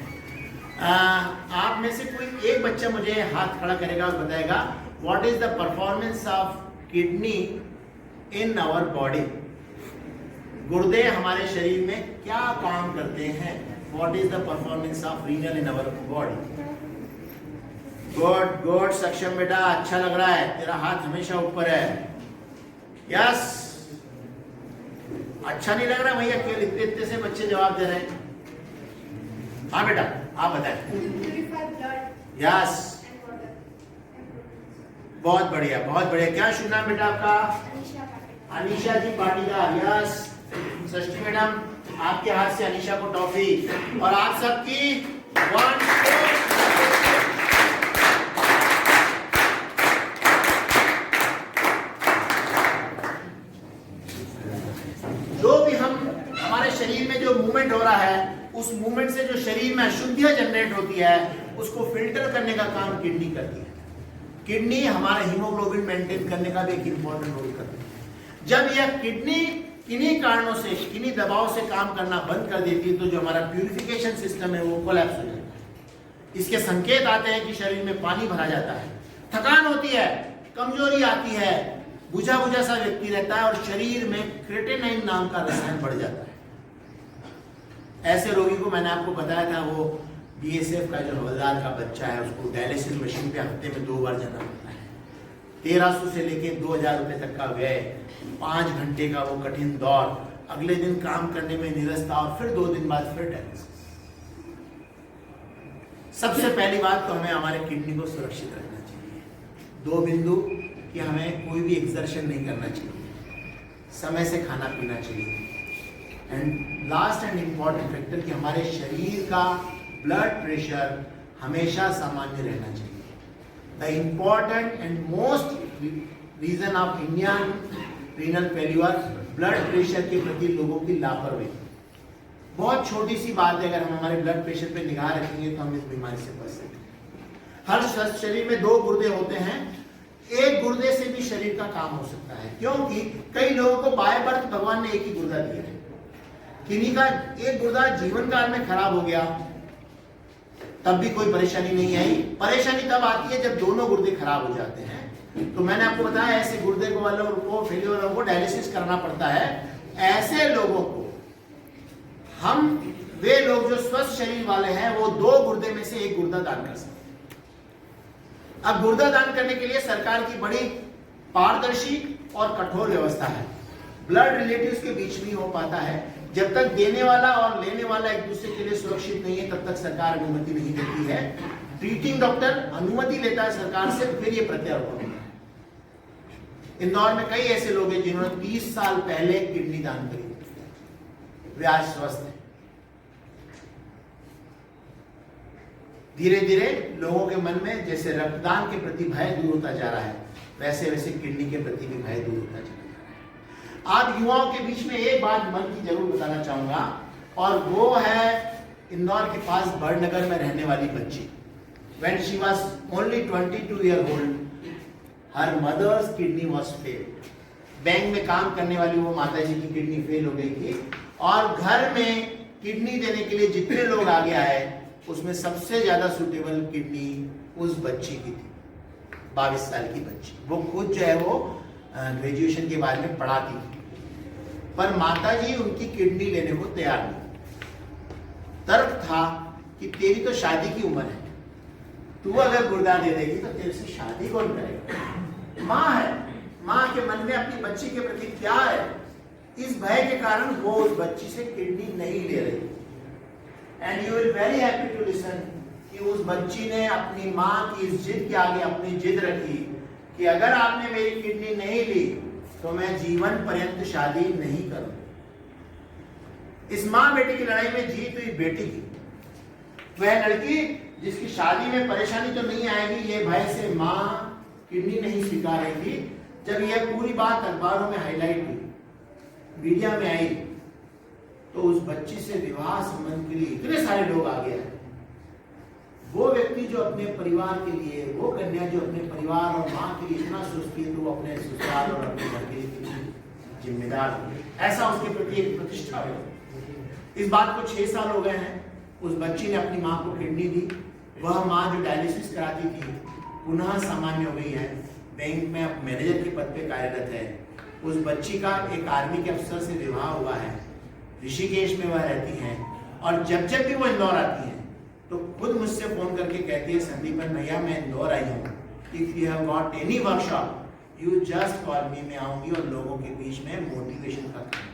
आप में से कोई एक बच्चा मुझे हाथ खड़ा करेगा और बताएगा what is the performance of kidney in our body. गुर्दे हमारे शरीर में क्या काम करते हैं? What is the performance of renal in our body? Good good Saksham बेटा, अच्छा लग रहा है, तेरा हाथ हमेशा ऊपर है। यस, अच्छा नहीं लग रहा भैया? क्यों इतने इतने से बच्चे जवाब दे रहे हैं? हाँ बेटा, आप बताएं। यस, बहुत बढ़िया, बहुत बढ़िया। क्या शुभ नाम बेटा आपका? अनीशा जी पाटीदार। यस, षष्ठी मैडम, आपके हाथ से अनीशा को टॉफी और आप सबकी 1 शरीर में जो मूवमेंट हो रहा है, उस मूवमेंट से जो शरीर में अशुद्धियां जनरेट होती है, उसको फिल्टर करने का काम किडनी करती है। किडनी हमारा हीमोग्लोबिन मेंटेन करने का भी एक इंपॉर्टेंट रोल करती है। जब यह किडनी किन्हीं कारणों से, किन्हीं दबाव से काम करना बंद कर देती है तो जो हमारा प्यूरिफिकेशन सिस्टम है वो कोलैप्स हो जाता है। इसके संकेत आते हैं कि शरीर में पानी भरा जाता है, थकान होती है, कमजोरी आती है, बुझा बुझा सा व्यक्ति रहता है और शरीर में क्रेटेनाइन नाम का रसायन बढ़ जाता है। ऐसे रोगी को मैंने आपको बताया था, वो बीएसएफ का जो हवलदार का बच्चा है, उसको डायलिसिस मशीन पे हफ्ते में 2 बार जाना पड़ता है। 1300 से लेके 2000 रुपए तक का व्यय, 5 घंटे का वो कठिन दौर, अगले दिन काम करने में निरस्ता और फिर 2 दिन बाद फिर डायलिसिस। सबसे पहली बात तो हमें हमारे किडनी को सुरक्षित रखना चाहिए। 2 बिंदु कि हमें कोई भी एक्सर्शन नहीं करना चाहिए, समय से खाना पीना चाहिए, and last and important factor कि हमारे शरीर का ब्लड प्रेशर हमेशा सामान्य रहना चाहिए। The important and most reason of Indian renal failure, blood pressure के प्रति लोगों की लापरवाही। बहुत छोटी सी बात है, अगर हम हमारे ब्लड प्रेशर पे निगाह रखेंगे तो हम इस बीमारी से बच सकते हैं। हर शरीर में 2 गुर्दे होते हैं, एक गुर्दे से भी शरीर का काम हो सकता है, क्योंकि कई लोगों को बाय बर्थ भगवान ने एक ही गुर्दा दिया है। किन्हीं का एक गुर्दा जीवन काल में खराब हो गया, तब भी कोई परेशानी नहीं आई। परेशानी तब आती है जब दोनों गुर्दे खराब हो जाते हैं। तो मैंने आपको बताया ऐसे गुर्दे को वालों को, फेलियर वालों को डायलिसिस करना पड़ता है। ऐसे लोगों को हम, वे लोग जो स्वस्थ शरीर वाले हैं, वो 2 गुर्दे में से एक गुर्दा दान कर सकते हैं। अब गुर्दा दान करने के लिए सरकार की बड़ी पारदर्शी और कठोर व्यवस्था है। ब्लड रिलेटिव्स के बीच में हो पाता है। जब तक देने वाला और लेने वाला एक दूसरे के लिए सुरक्षित नहीं है, तब तक सरकार अनुमति नहीं देती है। ट्रीटिंग डॉक्टर अनुमति लेता है सरकार से, फिर ये प्रत्यारोपण होता है। इंदौर में कई ऐसे लोग हैं जिन्होंने 30 साल पहले किडनी दान करी, वे आज स्वस्थ हैं। धीरे धीरे लोगों के मन में जैसे रक्तदान के प्रति भय दूर होता जा रहा है, वैसे वैसे किडनी के प्रति भी भय दूर होता जा रहा है। आप युवाओं के बीच में एक बात मन की जरूर बताना चाहूंगा, और वो है इंदौर के पास बड़नगर में रहने वाली बच्ची। When she was only 22 years old, her mother's kidney was failed. Bank में काम करने वाली वो माताजी की किडनी फेल हो गई थी, और घर में किडनी देने के लिए जितने लोग आगे आए, उसमें सबसे ज्यादा सुटेबल किडनी उस बच्ची की थी, 22 साल की बच्ची। वो खुद जो है वो ग्रेजुएशन के बारे में पढ़ाती थी, पर माताजी उनकी किडनी लेने को तैयार नहीं। तर्क था कि तेरी तो शादी की उम्र है, तू अगर गुर्दा दे देगी तो तेरे से शादी कौन करेगा। माँ है, माँ के मन में अपनी बच्ची के प्रति क्या है, इस भय के कारण वो उस बच्ची से किडनी नहीं ले रही। And you will very happy to listen कि उस बच्ची ने अपनी माँ की इस जिद के आगे अपनी जिद रखी कि अगर आपने मेरी किडनी नहीं ली तो मैं जीवन पर्यंत शादी नहीं करूं। इस माँ बेटी की लड़ाई में जीत हुई बेटी की। वह लड़की जिसकी शादी में परेशानी तो नहीं आएगी, ये भय से माँ किडनी नहीं स्वीकार रही थी। जब यह पूरी बात अखबारों में हाईलाइट हुई, मीडिया में आई, तो उस बच्ची से विवाह संबंध के लिए इतने सारे लोग आगे आए। वो व्यक्ति जो अपने परिवार के लिए, वो कन्या जो अपने परिवार और माँ के लिए इतना सोचती है, तो वो अपने ससुराल और अपने घर के लिए जिम्मेदार हो। ऐसा उसके प्रति एक प्रतिष्ठा हो। इस बात को 6 साल हो गए हैं। उस बच्ची ने अपनी माँ को किडनी दी। वह माँ जो डायलिसिस कराती थी पुनः सामान्य हो गई है, बैंक में अब मैनेजर के पद पे कार्यरत है। उस बच्ची का एक आर्मी के अफसर से विवाह हुआ है। ऋषिकेश में वह रहती हैं, और जब जब भी वो इंदौर आती हैं तो खुद मुझसे फोन करके कहती है, संदीपन भैया मैं इंदौर आई हूँ, if you have got any workshop you just call मी। मैं आऊंगी और लोगों के बीच में मोटिवेशन का काम।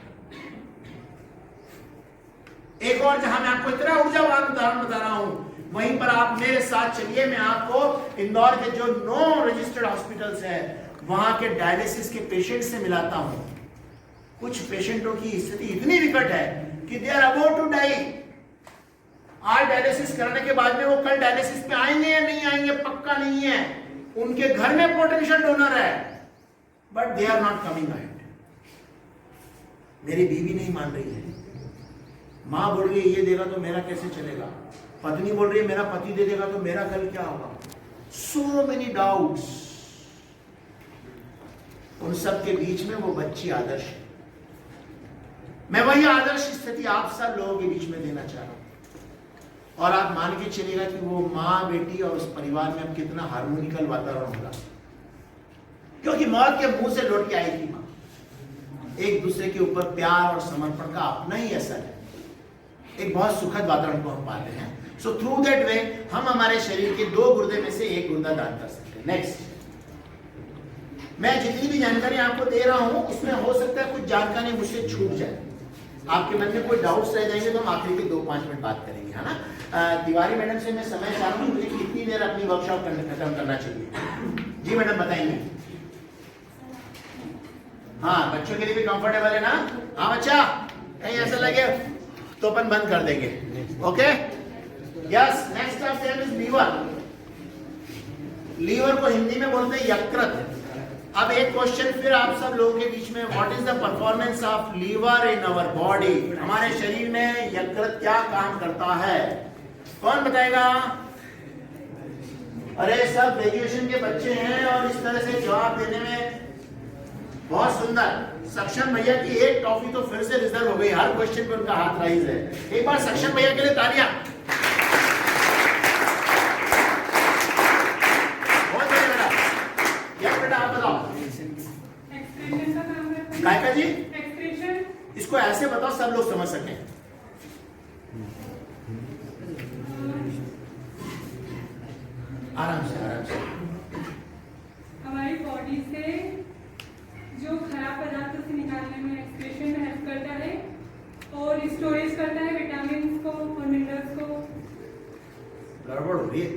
एक और जहां मैं आपको इतना ऊर्जावान उदाहरण बता रहा हूं, वहीं पर आप मेरे साथ चलिए। मैं आपको इंदौर के जो 9 रजिस्टर्ड हॉस्पिटल्स हैं वहां के डायलिसिस के पेशेंट से मिलाता हूं। कुछ पेशेंटों की स्थिति इतनी विकट है कि they are about to die. आज डायलिसिस करने के बाद में वो कल डायलिसिस पे आएंगे या नहीं आएंगे पक्का नहीं है। उनके घर में पोटेंशियल डोनर है, but they are not coming ahead. मेरी बीवी नहीं मान रही है। माँ बोल रही है ये देगा तो मेरा कैसे चलेगा, पत्नी बोल रही है मेरा पति दे देगा तो मेरा कल क्या होगा। So many doubts. उन सब के बीच में वो बच्ची आदर्श है। मैं वही आदर्श स्थिति आप सब लोगों के बीच में देना चाह रहा हूं, और आप मान के चलेगा कि वो माँ बेटी और उस परिवार में अब कितना हार्मोनिकल वातावरण होगा, क्योंकि मौत के मुंह से लौट के आई थी माँ। एक दूसरे के ऊपर प्यार और समर्पण का अपना ही असर है। एक बहुत सुखद वातावरण को हम पाते हैं। सो थ्रू दैट वे हम हमारे शरीर के 2 गुर्दे में से एक गुर्दा दान कर सकते हैं। नेक्स्ट, मैं जितनी भी जानकारी आपको दे रहा हूं उसमें हो सकता है कुछ जानकारी मुझसे छूट जाए। आपके मन में कोई डाउट्स रह जाएंगे तो हम आखिरी के 2-5 मिनट बात करेंगे, है ना। तिवारी मैडम से मैं समय चाह रहा हूँ, मुझे कितनी देर अपनी वर्कशॉप खत्म करना चाहिए। जी मैडम बताएंगे। हाँ, बच्चों के लिए भी कंफर्टेबल है ना। हाँ बच्चा, कहीं ऐसा लगे तो अपन बंद कर देंगे। Okay, yes. Next of same is liver. Liver को हिंदी में बोलते हैं यकृत। अब एक क्वेश्चन फिर आप सब लोगों के बीच में, what is the performance of liver in our body. हमारे शरीर में यकृत क्या काम करता है, कौन बताएगा। अरे सब ग्रेजुएशन के बच्चे हैं और इस तरह से जवाब देने में बहुत सुंदर। सक्षम भैया की एक ट्रॉफी तो फिर से रिजर्व हो गई, हर क्वेश्चन पे उनका हाथ राइज है। एक बार सक्षम भैया के लिए तालियां। बहुत बढ़िया बेटा। यस बेटा आप बताओ। एक्सप्रेशन का काम करते हैं। कायका जी एक्सप्रेशन इसको ऐसे बताओ सब लोग समझ सकें। आराम से आराम से। हमारी बॉडी से जो खराब पदार्थ से निकालने में एक्सक्रीशन हेल्प करता है और स्टोरेज करता है विटामिन को और मिनरल्स को। गड़बड़ हो रही है।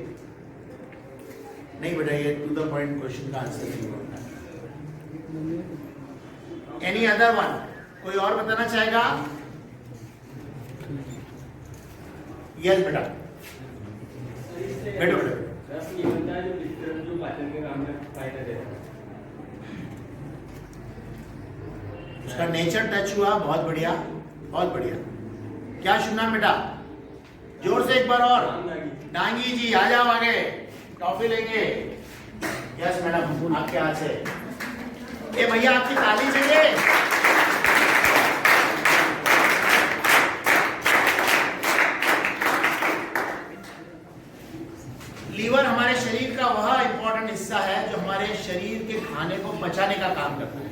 नहीं बेटा ये टू द पॉइंट क्वेश्चन का आंसर नहीं होता। Any other one? कोई और बताना चाहेगा? यस बेटा बैठो बेटा। उसका नेचर टच हुआ, बहुत बढ़िया बहुत बढ़िया। क्या शुभ नाम बेटा? जोर से एक बार और। डांगी जी आ जाओ आगे, टॉफी लेंगे। यस मैडम आपके हाथ से। ए भैया आपकी ताली चाहिए। लीवर हमारे शरीर का वह इंपॉर्टेंट हिस्सा है जो हमारे शरीर के खाने को पचाने का काम करता है।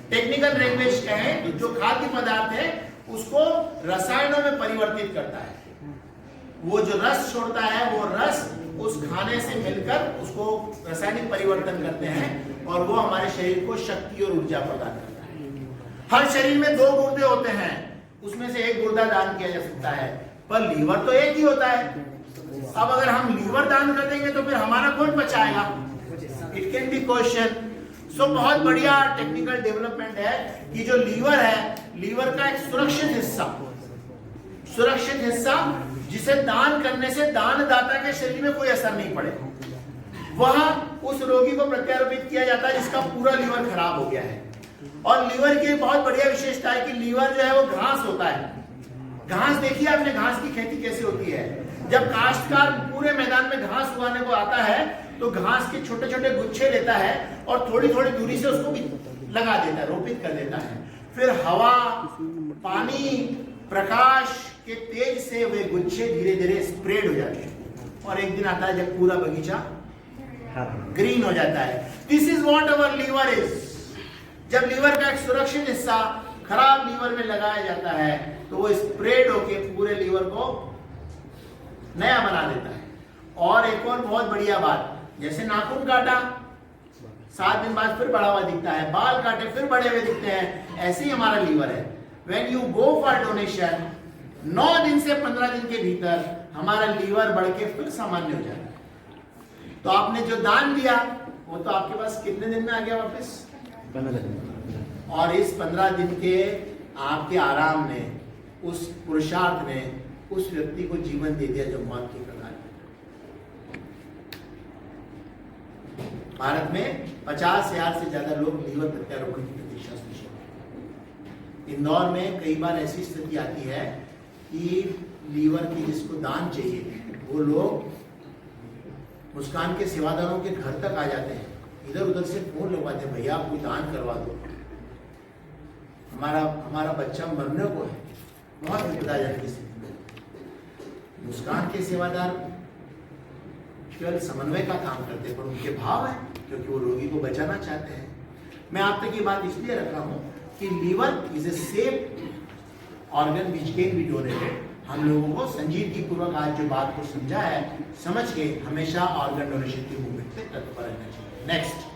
टेक्निकल लैंग्वेज कहें तो जो खाद्य पदार्थ है उसको रसायनों में परिवर्तित करता है। वो जो रस छोड़ता है वो रस उस खाने से मिलकर उसको रासायनिक परिवर्तन करते हैं और वो हमारे शरीर को शक्ति और ऊर्जा प्रदान करता है। हर शरीर में 2 गुर्दे होते हैं, उसमें से एक गुर्दा दान किया जा सकता है, पर लीवर तो एक ही होता है। अब अगर हम लीवर दान कर देंगे तो फिर हमारा कौन बचाएगा? It can be question. So बहुत बढ़िया टेक्निकल डेवलपमेंट है कि जो लीवर है, लीवर का एक सुरक्षित हिस्सा जिसे दान करने से दानदाता के शरीर में कोई असर नहीं पड़े, वह उस रोगी को प्रत्यारोपित किया जाता है जिसका पूरा लीवर खराब हो गया है। और लीवर की बहुत बढ़िया विशेषता है कि लीवर जो है वो घास होता है। घास देखिए आपने, घास की खेती कैसे होती है। जब काश्तकार पूरे मैदान में घास उगाने को आता है तो घास के छोटे छोटे गुच्छे लेता है और थोड़ी थोड़ी दूरी से उसको भी लगा देता है, रोपित कर देता है। फिर हवा, पानी, प्रकाश के तेज से वे गुच्छे धीरे धीरे स्प्रेड हो जाते हैं और एक दिन आता है जब पूरा बगीचा ग्रीन हो जाता है। This is what our liver is. जब लीवर का एक सुरक्षित हिस्सा खराब लीवर में लगाया जाता है तो वो स्प्रेड होके पूरे लीवर को नया बना देता है। और एक और बहुत बढ़िया बात, जैसे नाखून काटा 7 दिन बाद फिर बढ़ा हुआ दिखता है, बाल काटे फिर बड़े हुए दिखते हैं, ऐसे ही हमारा लीवर है। When you go for donation 9 दिन से 15 दिन के भीतर हमारा लीवर बढ़ के फिर सामान्य हो जाता है। तो आपने जो दान दिया वो तो आपके पास कितने दिन में आ गया वापस? 15 दिन। और इस 15 दिन के आपके आराम ने, उस पुरुषार्थ ने उस व्यक्ति को जीवन दे दिया जो मौत की कगार पे। भारत में 50,000 से ज्यादा लोग लीवर प्रत्यारोपण की प्रतीक्षा में। इंदौर में कई बार ऐसी स्थिति आती है कि लीवर की जिसको दान चाहिए वो लोग मुस्कान के सेवादारों के घर तक आ जाते हैं, इधर उधर से फोन लगवाते हैं, भैया कोई दान करवा दो, हमारा बच्चा मरने को है। बहुत विपदाजनक की स्थिति में मुस्कान के सेवादार केवल समन्वय का काम करते हैं, पर उनके भाव है क्योंकि वो रोगी को बचाना चाहते हैं। मैं आप तक ये बात इसलिए रख रहा हूं कि liver is a safe organ which can be donated. हम लोगों को संजीदगी पूर्वक आज जो बात को समझा है, समझ के हमेशा ऑर्गन डोनेशन की मूवमेंट पे तत्पर रहना चाहिए। नेक्स्ट,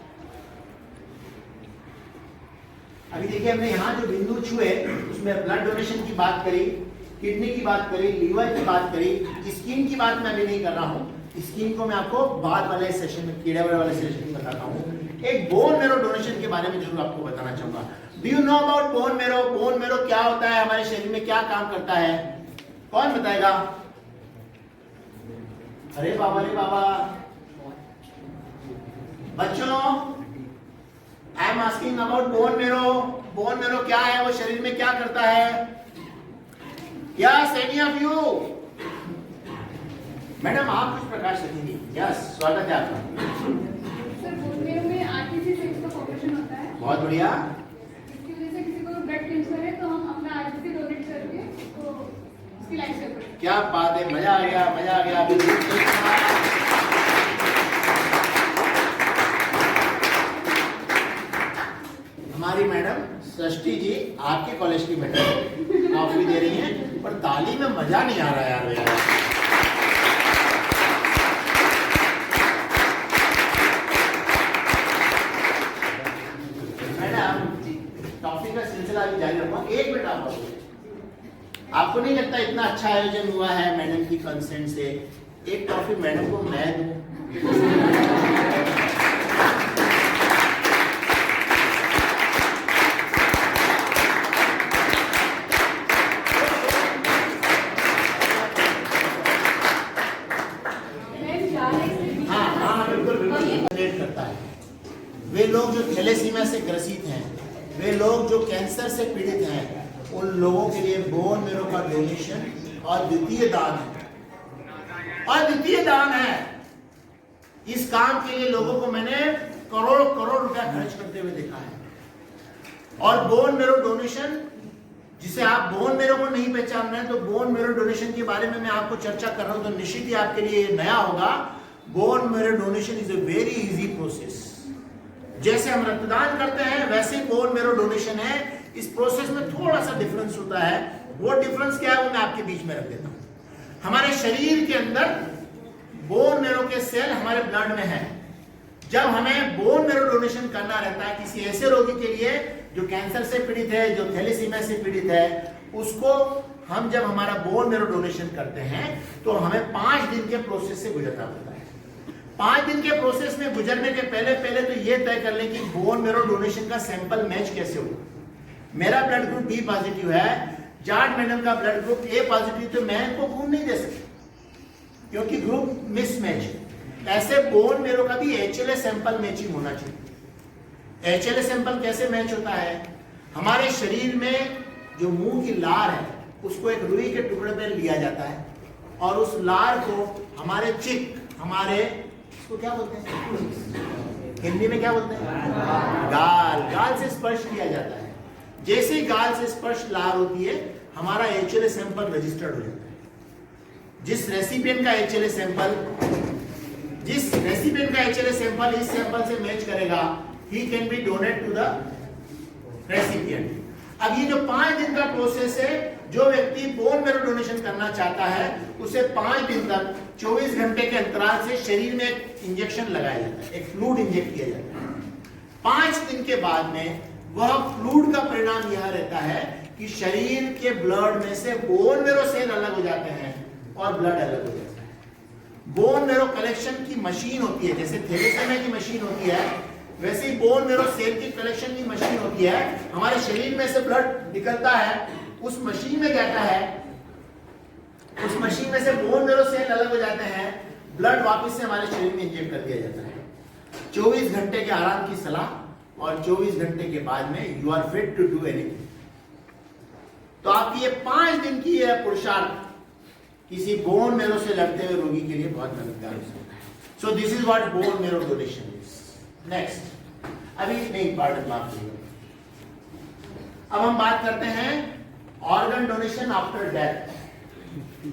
अभी देखिए हमने यहाँ जो बिंदु छुए उसमें ब्लड डोनेशन की बात करी, किडनी की बात करी, लीवर की बात करी, स्किन की बात मैं अभी नहीं कर रहा हूँ। स्किन को मैं आपको बाद वाले सेशन में, कीड़े वाले सेशन में बताता हूँ। एक बोन मेरो डोनेशन के बारे में जरूर आपको बताना चाहूंगा। Do you know about bone marrow? Bone marrow क्या होता है, हमारे शरीर में क्या काम करता है, कौन बताएगा? अरे बाबा रे बाबा, बच्चों I am asking about bone marrow. Bone marrow क्या है, वो शरीर में क्या करता है? Yes, any of you? Madam आप कुछ प्रकाश रखेंगे? यस, स्वागत है आपका। सर बोलने में आरटीसी सेक्स का ऑपरेशन होता है, बहुत बढ़िया। इसकी वजह से किसी को ब्लड कैंसर है तो हम अपना आरटीसी डोनेट करके तो उसकी लाइफ सेव करते हैं। क्या बात है, मजा आ गया, मजा आ गया। अभी हमारी मैडम सृष्टि जी आपके कॉलेज की मैडम कॉफी दे रही हैं, पर ताली में मजा नहीं आ रहा है यार भैया। मैडम टॉफी का सिलसिला अभी जारी रखो, एक मिनट आप बोलिए। आपको नहीं लगता इतना अच्छा आयोजन हुआ है मैडम की कंसेंट से? एक टॉफी मैडम को मैं दूं। हाँ हाँ बिल्कुल बिल्कुल रिलेट करता है। वे लोग जो थैलेसीमिया से ग्रसित हैं, वे लोग जो कैंसर से पीड़ित हैं, उन लोगों के लिए बोन मेरो का डोनेशन और द्वितीय दान है। और द्वितीय दान है। इस काम के लिए लोगों को मैंने करोड़ करोड़ रुपया खर्च करते हुए देखा है। और बोन मेरो डोनेशन, जिसे आप बोन मेरो को नहीं पहचान रहे हैं, तो बोन मेरो डोनेशन के बारे में मैं आपको चर्चा कर रहा हूं, तो निश्चित ही आपके लिए ये नया होगा। Bone marrow donation is a very easy process. जैसे हम रक्तदान करते हैं वैसे बोन मेरो डोनेशन है। इस प्रोसेस में थोड़ा सा डिफरेंस होता है। वो डिफरेंस क्या है वो मैं आपके बीच में रख देता हूं। हमारे शरीर के अंदर बोन मेरो के सेल हमारे ब्लड में है। जब हमें बोन मेरो डोनेशन करना रहता है किसी ऐसे रोगी के लिए जो कैंसर से पीड़ित है, जो थैलेसीमिया से पीड़ित है, उसको हम जब हमारा बोन मेरो डोनेशन करते हैं तो हमें 5 दिन के प्रोसेस से गुजरना पड़ता है। 5 दिन के प्रोसेस में गुजरने के पहले तो ये तय कर लें कि बोन मेरो डोनेशन का सैंपल मैच कैसे होगा। मेरा ब्लड ग्रुप बी पॉजिटिव है, जाट मैडम का ब्लड ग्रुप ए पॉजिटिव, तो मैं इनको खून नहीं दे सकता क्योंकि ग्रुप मिसमैच है। ऐसे बोन मेरो का भी एचएलए सैंपल मैचिंग होना चाहिए। एचएलए सैंपल कैसे मैच होता है? हमारे शरीर में जो मुंह की लार है उसको एक रुई के टुकड़े पे लिया जाता है और उस लार को हमारे चिक, हमारे इसको क्या बोलते हैं हिंदी में, क्या बोलते हैं, गाल से स्पर्श किया जाता है। जैसे ही गाल से स्पर्श लार होती है हमारा एचएलए सैंपल रजिस्टर्ड हो जाता है। जिस रेसिपिएंट का एचएलए सैंपल इस सैंपल से मैच करेगा, he can be donated to the recipient। अब ये जो 5 दिन का प्रोसेस है, जो व्यक्ति बोन मेरो डोनेशन करना चाहता है उसे 5 दिन तक 24 घंटे के अंतराल से शरीर में एक इंजेक्शन लगाया जाता है, एक फ्लूइड इंजेक्ट किया जाता है। 5 दिन के बाद में वह फ्लूइड का परिणाम यह रहता है कि शरीर के ब्लड में से बोन मेरो सेल अलग हो जाते हैं और ब्लड अलग हो जाता है। बोन मेरो कलेक्शन की मशीन होती है, जैसे थैलेसीमिया की मशीन होती है वैसे ही बोन मेरो सेल की कलेक्शन की मशीन होती है। हमारे शरीर में से ब्लड निकलता है, उस मशीन में जाता है, उस मशीन में से बोन मेरो सेल अलग हो जाते हैं, ब्लड वापस से हमारे शरीर में इंजेक्ट कर दिया जाता है। 24 घंटे के आराम की सलाह और 24 घंटे के बाद में you are fit to do anything. तो आपकी ये 5 दिन की यह पुरुषार्थ किसी बोन मेरो से लड़ते हुए रोगी के लिए बहुत मददगार हो सकता है। So this is what bone marrow donation is. Next, अभी नहीं पार्ट माफ कीजिए। अब हम बात करते हैं ऑर्गन डोनेशन आफ्टर डेथ।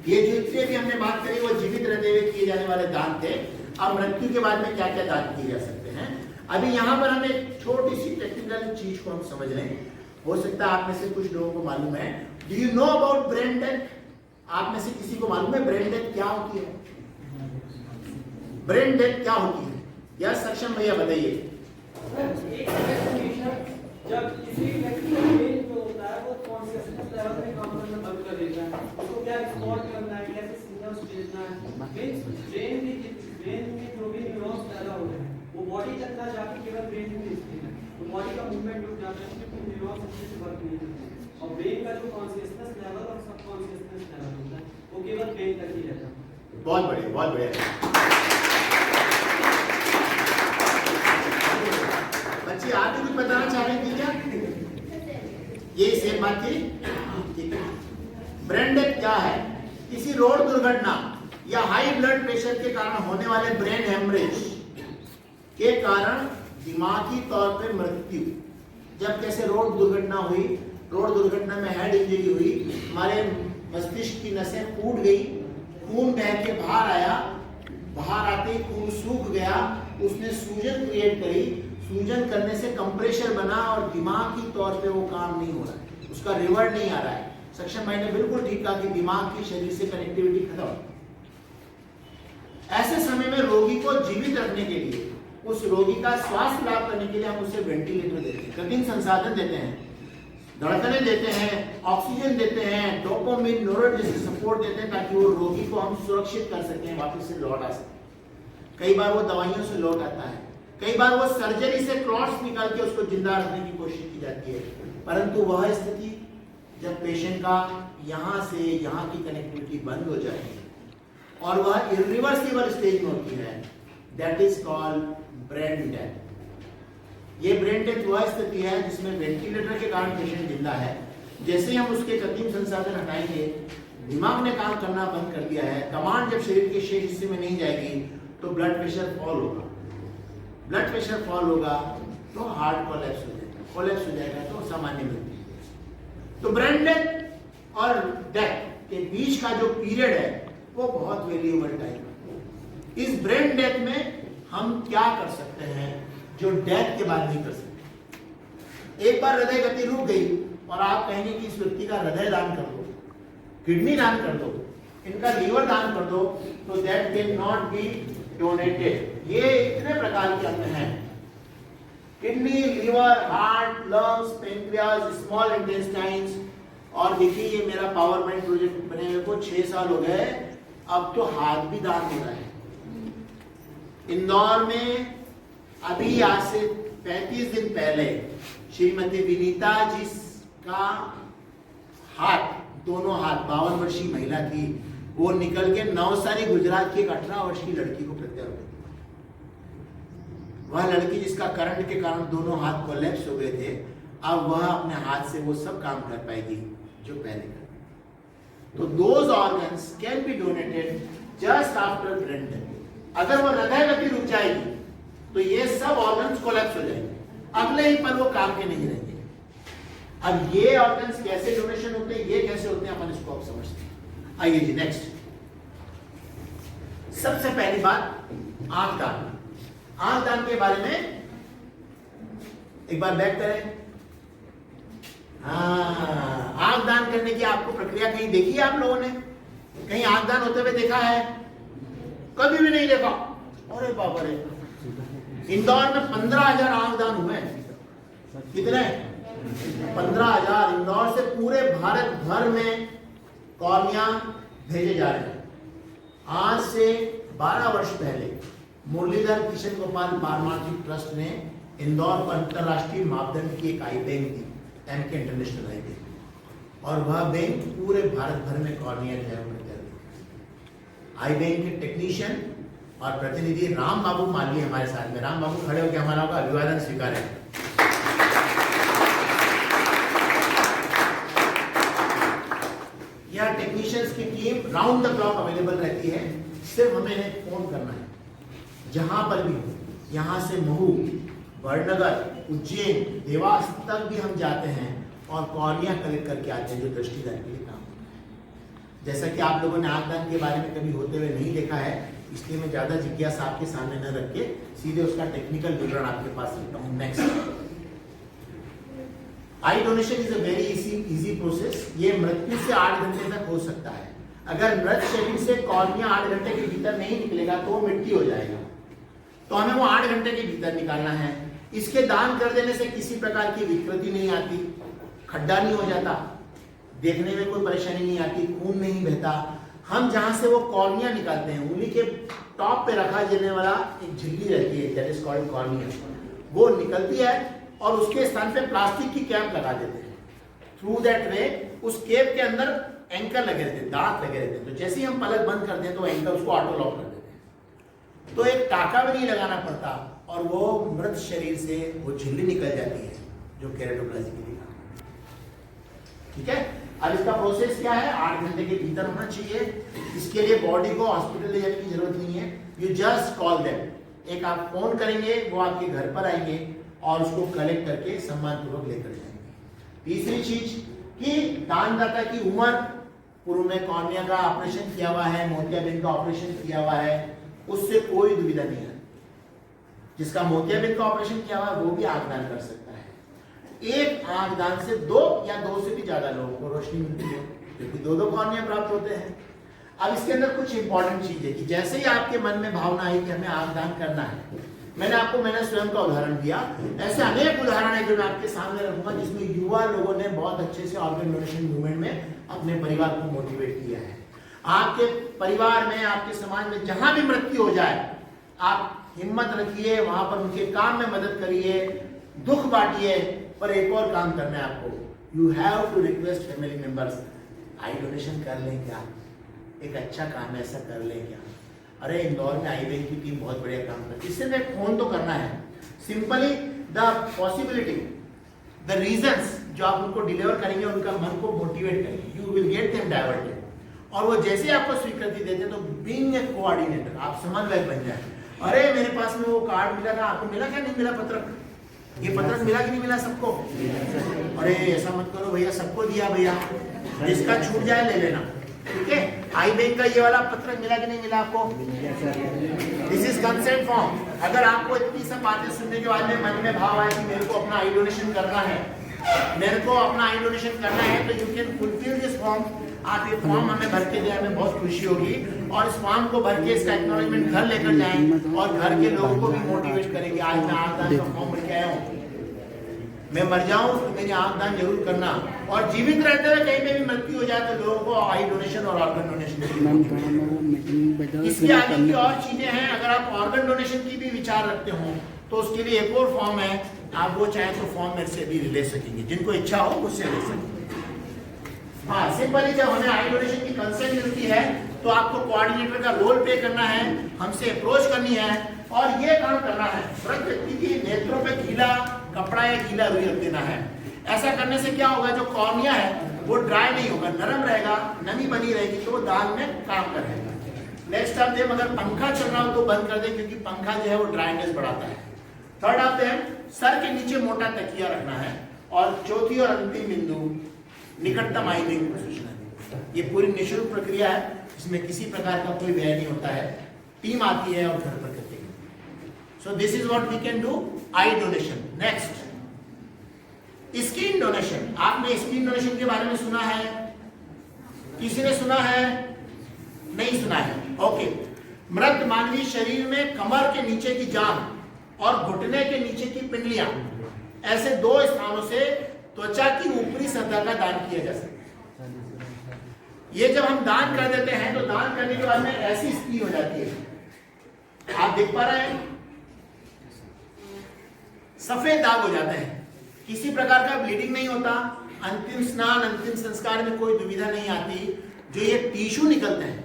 ये जितने भी हमने बात करी वो जीवित रहते हुए किए जाने वाले दान थे। अब मृत्यु के बाद में क्या क्या दान किए जा सकते हैं, अभी यहाँ पर हम एक छोटी सी टेक्निकल चीज को हम समझ रहे हैं। हो सकता है आप में से कुछ लोगों को मालूम है। Do you know about brain death? आप में से किसी को मालूम है ब्रेन डेथ क्या होती है? ब्रेन डेथ क्या होती है? यस सक्षम भैया बताइए। जब किसी व्यक्ति का ब्रेन जो होता है वो कॉन्शियसनेस लेवल में काम करना बंद कर देता है, उसको क्या रिस्पॉन्ड करना है, कैसे सिग्नल्स भेजना है, ब्रेन में जो भी न्यूरॉन्स पैदा हो रहे हैं वो बॉडी तक ना जाके केवल ब्रेन में भेजते हैं, तो बॉडी का मूवमेंट रुक जाता है क्योंकि न्यूरॉन्स अच्छे से वर्क नहीं करते। और ब्रेन का जो कॉन्शियसनेस लेवल और सबकॉन्शियसनेस लेवल होता है वो केवल ब्रेन तक ही रहता है। बहुत बढ़िया, बहुत बढ़िया। बच्ची आप भी कुछ बताना चाह रही थी क्या? ये सेम बात थी, ठीक है। ब्रेन डेथ क्या है? किसी रोड दुर्घटना या हाई ब्लड प्रेशर के कारण होने वाले ब्रेन हेमरेज के कारण दिमागी तौर पे मृत्यु, जब कैसे रोड दुर्घटना हुई, रोड दुर्घटना में हेड इंजरी हुई, हमारे मस्तिष्क की नसें फूट गई, खून बह के बाहर आया, बाहर आते ही खून सूख गया, उसने सूजन क्रिएट करी, सूजन करने से कंप्रेशर बना और दिमागी तौर पे वो काम नहीं हो रहा है, उसका रिवर्ट नहीं आ रहा है। सक्षम भाई ने बिल्कुल ठीक कहा कि दिमाग की शरीर से कनेक्टिविटी खत्म। ऐसे समय में रोगी को जीवित रखने के लिए, उस रोगी का स्वास्थ्य लाभ करने के लिए हम उसे वेंटिलेटर देते हैं, कृत्रिम संसाधन देते हैं, धड़कने देते हैं, ऑक्सीजन देते हैं, डोपामिन, न्यूरोजेनिक सपोर्ट देते हैं, ताकि वो रोगी को हम सुरक्षित कर सकें, वापस से लौट आ सकें। कई बार वो दवाइयों से लौट आता है, कई बार वो सर्जरी से क्लॉट्स निकाल के उसको जिंदा रखने की कोशिश की जाती है, परंतु वह स्थिति जब पेशेंट का यहाँ से यहाँ की कनेक्टिविटी बंद हो जाए और वह इरिवर्सिबल स्टेज में होती है, that is called brain death. ये ब्रेन डेथ वह स्थिति है जिसमें वेंटिलेटर के कारण पेशेंट जिंदा है, जैसे ही हम उसके कृत्रिम संसाधन हटाएंगे, दिमाग ने काम करना बंद कर दिया है, कमांड जब शरीर के शेष हिस्से में नहीं जाएगी तो ब्लड प्रेशर फॉल होगा, ब्लड प्रेशर फॉल होगा तो हार्ट कोलैप्स हो जाएगा, कोलैप्स हो जाएगा तो सामान्य मृत्यु। तो ब्रेन डेथ और डेथ के बीच का जो पीरियड है वो बहुत वेरिएबल टाइम है। इस ब्रेन डेथ में हम क्या कर सकते हैं जो डेथ के बाद नहीं कर सकते? एक बार हृदय गति रुक गई और आप कहेंगे कि इस व्यक्ति का हृदय दान कर दो, किडनी दान कर दो, इनका लीवर दान कर दो, तो that can not be donated. ये इतने प्रकार के अंग हैं, kidney, liver, heart, lungs, pancreas, small intestines. और देखिए ये मेरा पावर पॉइंट प्रोजेक्ट बने हुए को 6 साल हो गए, अब तो हाथ भी दान हो रहा है। इंदौर में अभी आज से 35 दिन पहले श्रीमती विनीता जी का हाथ, दोनों हाथ, 52 वर्षीय महिला थी, वो निकल के नवसारी गुजरात की एक 18 वर्ष की लड़की को प्रत्यारोपित। वह लड़की जिसका करंट के कारण दोनों हाथ कोलैप्स हो गए थे, अब वह अपने हाथ से वो सब काम कर पाएगी जो पहले कर। तो those organs can be donated just after brain death. अगर वो हृदय गति रुक जाएगी तो ये सब ऑर्गन्स कोलैप्स हो जाएंगे, अगले ही पल वो काम के नहीं रहेंगे। अब ये ऑर्गन्स कैसे डोनेशन होते हैं, ये कैसे होते हैं, अपन इसको अब समझते हैं। आइए जी नेक्स्ट। सबसे पहली बात आंख दान। आंख दान के बारे में एक बार बैक करें। आंख दान करने की आपको प्रक्रिया कहीं देखी है आप लोगों ने? कहीं आंख दान होते हुए देखा है? कभी भी नहीं देखा। अरे बाबा रे, इंदौर में 15,000 आंख दान हुए। कितने? 15,000। इंदौर से पूरे भारत भर में कॉर्निया भेजे जा रहे हैं। आज से 12 वर्ष पहले मुरलीधर किशन गोपाल फार्मास्यूटिकल ट्रस्ट ने इंदौर पर अंतरराष्ट्रीय मापदंड की एक आई bank the, MK international I bank, और वह बैंक पूरे भारत भर में कॉर्निया डेवलपमेंट कर रही। आई बैंक के टेक्नीशियन और प्रतिनिधि राम बाबू माली हमारे साथ में। राम बाबू खड़े होकर हमारा का अभिवादन स्वीकार है। यह टेक्नीशियंस की team round the clock available रहती है, सिर्फ हमें फोन करना है। जहां पर भी हो, यहां से महू, वडनगर, उज्जैन, देवास तक भी हम जाते हैं और कॉर्निया कलेक्ट करके आते हैं जो दृष्टिदान के लिए काम होता है। जैसा कि आप लोगों ने आंख दान के बारे में कभी होते हुए नहीं देखा है, इसलिए मैं ज्यादा जिज्ञासा आपके सामने न रख के सीधे उसका टेक्निकल विवरण आपके पास रखता हूँ। Next, I donation is a very easy process. ये मृत्यु से 8 घंटे तक हो सकता है। अगर मृत शरीर से कॉर्निया 8 घंटे के भीतर नहीं निकलेगा तो मृत्यु हो जाएगा, तो हमें वो 8 घंटे के भीतर निकालना है। इसके दान कर देने से किसी प्रकार की विकृति नहीं आती, खड्डा नहीं हो जाता, देखने में कोई परेशानी नहीं आती, खून नहीं बहता। हम जहां से वो कॉर्निया निकालते हैं, उंगली के टॉप पे रखा जाने वाला एक झिल्ली रहती है, दैट इज कॉल्ड कॉर्निया, वो निकलती है और उसके स्थान पे प्लास्टिक की कैप लगा देते हैं। थ्रू दैट वे उस कैप के अंदर एंकर लगे रहते हैं, दांत लगे रहते हैं, तो जैसे ही हम पलक बंद करते हैं तो एंकर उसको ऑटो लॉक कर देते हैं, तो एक टाका भी नहीं लगाना पड़ता और वो मृत शरीर से वो झिल्ली निकल जाती है जो केराटोप्लाजी के लिए। ठीक है, अब इसका प्रोसेस क्या है, 8 घंटे के भीतर होना चाहिए। इसके लिए बॉडी को हॉस्पिटल ले जाने की जरूरत नहीं है, यू जस्ट कॉल देम। एक आप फोन करेंगे, वो आपके घर पर आएंगे और उसको कलेक्ट करके सम्मानपूर्वक लेकर जाएंगे। तीसरी चीज कि दानदाता की उम्र, पूर्व में कॉर्निया का ऑपरेशन किया हुआ है, मोतियाबिंद का ऑपरेशन किया हुआ है, उससे कोई दुविधा नहीं है। जिसका मोतियाबिंद का ऑपरेशन किया हुआ है वो भी आंख दान कर सकता है। एक आंख दान से 2 या 2 से भी ज्यादा लोगों को रोशनी मिलती है, क्योंकि 2 कॉर्निया प्राप्त होते हैं। अब इसके अंदर कुछ इंपॉर्टेंट चीज है कि जैसे ही आपके मन में भावना आई कि हमें आंख दान करना है, मैंने स्वयं का उदाहरण दिया, ऐसे अनेक उदाहरण है जो मैं आपके सामने रखूंगा जिसमें युवा लोगों ने बहुत अच्छे से ऑर्गन डोनेशन मूवमेंट में अपने परिवार को मोटिवेट किया है। आपके परिवार में, आपके समाज में जहां भी मृत्यु हो जाए, आप हिम्मत रखिए, वहां पर उनके काम में मदद करिए, दुख बांटिए। पर एक और काम करना है आपको, you have to request family members, eye donation कर लें क्या, एक अच्छा काम है, ऐसा कर लें क्या। अरे इंदौर में आई बैंक की टीम बहुत बढ़िया काम करती है, इससे मैं फोन तो करना है, simply the possibility, the reasons जो आप उनको डिलीवर करेंगे, उनका मन को मोटिवेट करेंगे, you will get them diverted. और वो जैसे आपको स्वीकृति देते तो बीइंग ए कोऑर्डिनेटर, आप समन्वयक बन जाए। अरे मेरे पास में वो कार्ड मिला था, आपको मिला क्या, नहीं मिला पत्रक, ये पत्रक मिला कि नहीं मिला सबको? अरे ऐसा मत करो भैया, सबको दिया भैया, जिसका छूट जाए ले लेना, ठीक है। आई बैंक का ये वाला पत्रक मिला कि नहीं मिला आपको? This is consent form. अगर आपको इतनी सब बातें सुनने के बाद में मन में भाव आया कि मेरे को अपना आई डोनेशन करना है, मेरे को अपना आई डोनेशन करना है, तो you can fulfil this form. आप ये फॉर्म हमें भर के दें, हमें बहुत खुशी होगी, और इस फॉर्म को भर के इसका एक्नॉलेजमेंट घर लेकर जाएं और घर के लोगों को भी मोटिवेट करेंगे। आज मैं आंख दान का फॉर्म भर के आया हूँ, मैं मर जाऊं तो मेरी आंख दान जरूर करना, और जीवित रहते हुए कहीं पे भी मृत्यु हो जाए तो लोगों को आई डोनेशन और ऑर्गन डोनेशन। इसके आगे की और चीजें हैं, अगर आप ऑर्गन डोनेशन की भी विचार रखते हो तो उसके लिए एक और फॉर्म है, आप वो चाहे तो फॉर्म मेरे से भी ले सकेंगे, जिनको इच्छा हो मुझसे ले सकेंगे। हाँ, सिंपली जब हमें आई डोनेशन की कंसेंट मिलती है तो आपको कोऑर्डिनेटर का रोल प्ले करना है, हमसे अप्रोच करनी है और ये काम करना है, मृत व्यक्ति की नेत्रों पे गीला कपड़ा या गीला रुई रख देना है। ऐसा करने से क्या होगा, जो कॉर्निया है वो ड्राई नहीं होगा, नरम रहेगा, नमी बनी रहेगी, तो वो दान में काम करेगा। नेक्स्ट आप देम, अगर पंखा चल रहा हो तो बंद कर दे, क्योंकि पंखा जो है वो ड्राइनेस बढ़ाता है। थर्ड आप देम, सर के नीचे मोटा तकिया रखना है, और चौथी और अंतिम बिंदु निकटतम आई बैंक पोजीशन है। ये पूरी निःशुल्क प्रक्रिया है, इसमें किसी प्रकार का कोई व्यय नहीं होता है, टीम आती है और घर पर करती है। So this is what we can do, eye donation. Next, skin donation. आपने स्किन डोनेशन के बारे में सुना है? किसी ने सुना है? नहीं सुना है? ओके। मृत मानवीय शरीर में कमर के नीचे की जांघ और घुटने के नीचे की पिंडलियां, ऐसे 2 स्थानों से त्वचा की ऊपरी सतह का दान किया जा सकता है। ये जब हम दान कर देते हैं तो दान करने के बाद में ऐसी स्थिति हो जाती है, आप देख पा रहे हैं, सफेद दाग हो जाते हैं, किसी प्रकार का ब्लीडिंग नहीं होता, अंतिम स्नान अंतिम संस्कार में कोई दुविधा नहीं आती। जो ये टिश्यू निकलते हैं,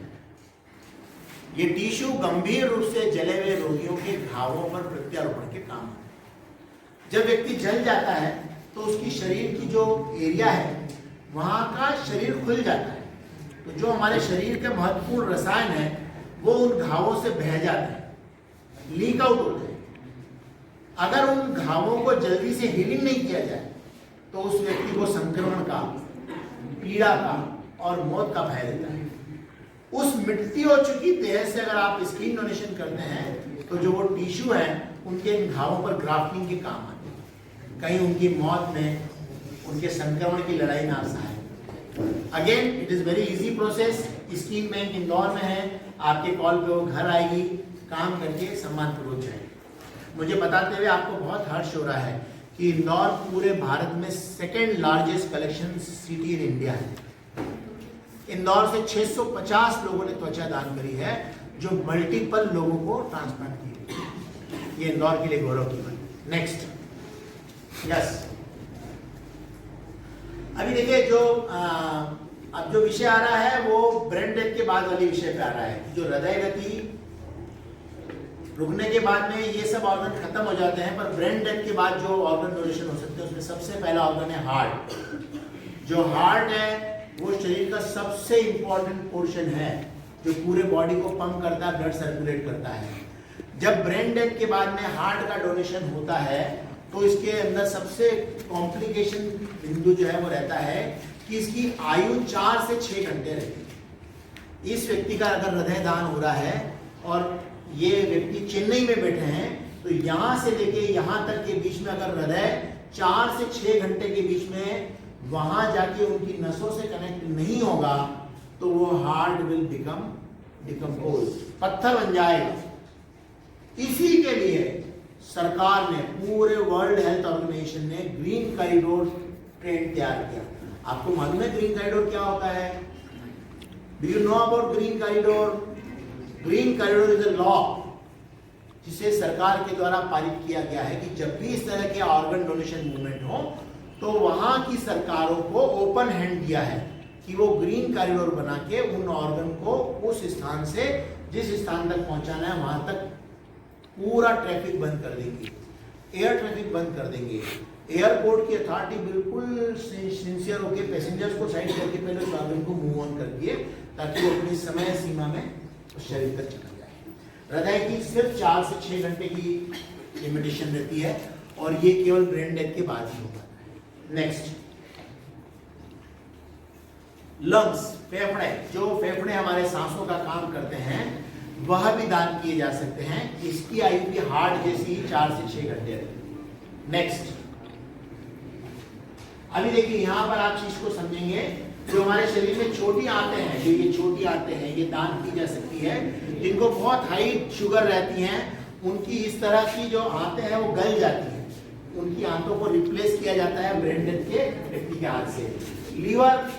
ये टिश्यू गंभीर रूप से जले हुए रोगियों के घावों पर प्रत्यारोपण के काम आते हैं। जब व्यक्ति जल जाता है तो उसकी शरीर की जो एरिया है वहां का शरीर खुल जाता है, तो जो हमारे शरीर के महत्वपूर्ण रसायन है वो उन घावों से बह जाते हैं, लीक आउट होते हैं। अगर उन घावों को जल्दी से हीलिंग नहीं किया जाए तो उस व्यक्ति को संक्रमण का, पीड़ा का और मौत का भय रहता है। उस मिट्टी हो चुकी देह से अगर आप स्किन डोनेशन करते हैं तो जो वो टिश्यू है उनके इन घावों पर ग्राफ्टिंग के काम आते हैं, कहीं उनकी मौत में, उनके संक्रमण की लड़ाई में आशा है। Again it is very easy process. Skin bank Indore में है, आपके कॉल पे वो घर आएगी, काम करके सम्मानपूर्वक जाएगी। मुझे बताते हुए आपको बहुत हर्ष हो रहा है कि इंदौर पूरे भारत में 2nd largest collection city in India है। इंदौर से 650 लोगों ने त्वचा दान करी है, जो मल्टीपल लोगों को ट्रांसप्लांट की। ये इंदौर के लिए गौरव की बात। नेक्स्ट, यस, अभी देखिए जो अब जो विषय आ रहा है वो ब्रेन डेथ के बाद वाली विषय पे आ रहा है। जो हृदय गति रुकने के बाद में ये सब ऑर्गन खत्म हो जाते हैं, पर ब्रेन डेथ के बाद जो ऑर्गन डोनेशन हो सकते हैं उसमें सबसे पहला ऑर्गन है हार्ट। जो हार्ट है वो शरीर का सबसे इंपॉर्टेंट पोर्शन है जो पूरे बॉडी को पंप करता है, ब्लड सर्कुलेट करता है। जब ब्रेन डेथ के बाद में हार्ट का डोनेशन होता है तो इसके अंदर सबसे कॉम्प्लिकेशन बिंदु जो है वो रहता है कि इसकी आयु 4 से 6 घंटे रहती है। इस व्यक्ति का अगर हृदय दान हो रहा है और ये व्यक्ति चेन्नई में बैठे हैं तो यहाँ से लेके यहाँ तक के बीच में अगर हृदय 4 से 6 घंटे के बीच में वहां जाके उनकी नसों से कनेक्ट नहीं होगा तो वो हार्ट विल बिकम डिकम्पोज, पत्थर बन जाएगा। इसी के लिए सरकार ने, पूरे वर्ल्ड हेल्थ ऑर्गेनाइजेशन ने ग्रीन कॉरिडोर ट्रेन तैयार किया। आपको मालूम है ग्रीन कॉरिडोर क्या होता है? Do you know about green corridor? Green corridor is a law जिसे सरकार के द्वारा पारित किया गया है कि जब भी इस तरह के ऑर्गन डोनेशन मूवमेंट हो तो वहां की सरकारों को ओपन हैंड दिया है कि वो ग्रीन कॉरिडोर बना के उन ऑर्गन को उस स्थान से जिस स्थान तक पहुंचाना है वहां तक पूरा ट्रैफिक बंद कर देंगे, एयर ट्रैफिक बंद कर देंगे। एयरपोर्ट की अथॉरिटी बिल्कुल सिंसियर होकर पैसेंजर्स को साइड करके पहले उस ऑर्गन को मूव ऑन कर दिए ताकि वो अपनी समय सीमा में उस शरीर तक चला जाए। हृदय की सिर्फ 4 से 6 घंटे की लिमिटेशन रहती है और ये केवल ब्रेन डेथ के बाद ही होगा। नेक्स्ट, लंग्स, फेफड़े, जो फेफड़े हमारे सांसों का काम करते हैं वह भी दान किए जा सकते हैं। इसकी आयु भी हार्ट जैसी 4 से 6 घंटे रहती। नेक्स्ट, अभी देखिए यहां पर आप चीज को समझेंगे, जो हमारे शरीर में छोटी आंतें हैं, जो ये छोटी आंतें हैं, ये दान की जा सकती है। जिनको बहुत हाई शुगर रहती हैं उनकी इस तरह की जो आंतें हैं वो गल जाती हैं, उनकी आंतों को रिप्लेस किया जाता है ब्रेन डेथ के व्यक्ति के हाथ से। लीवर,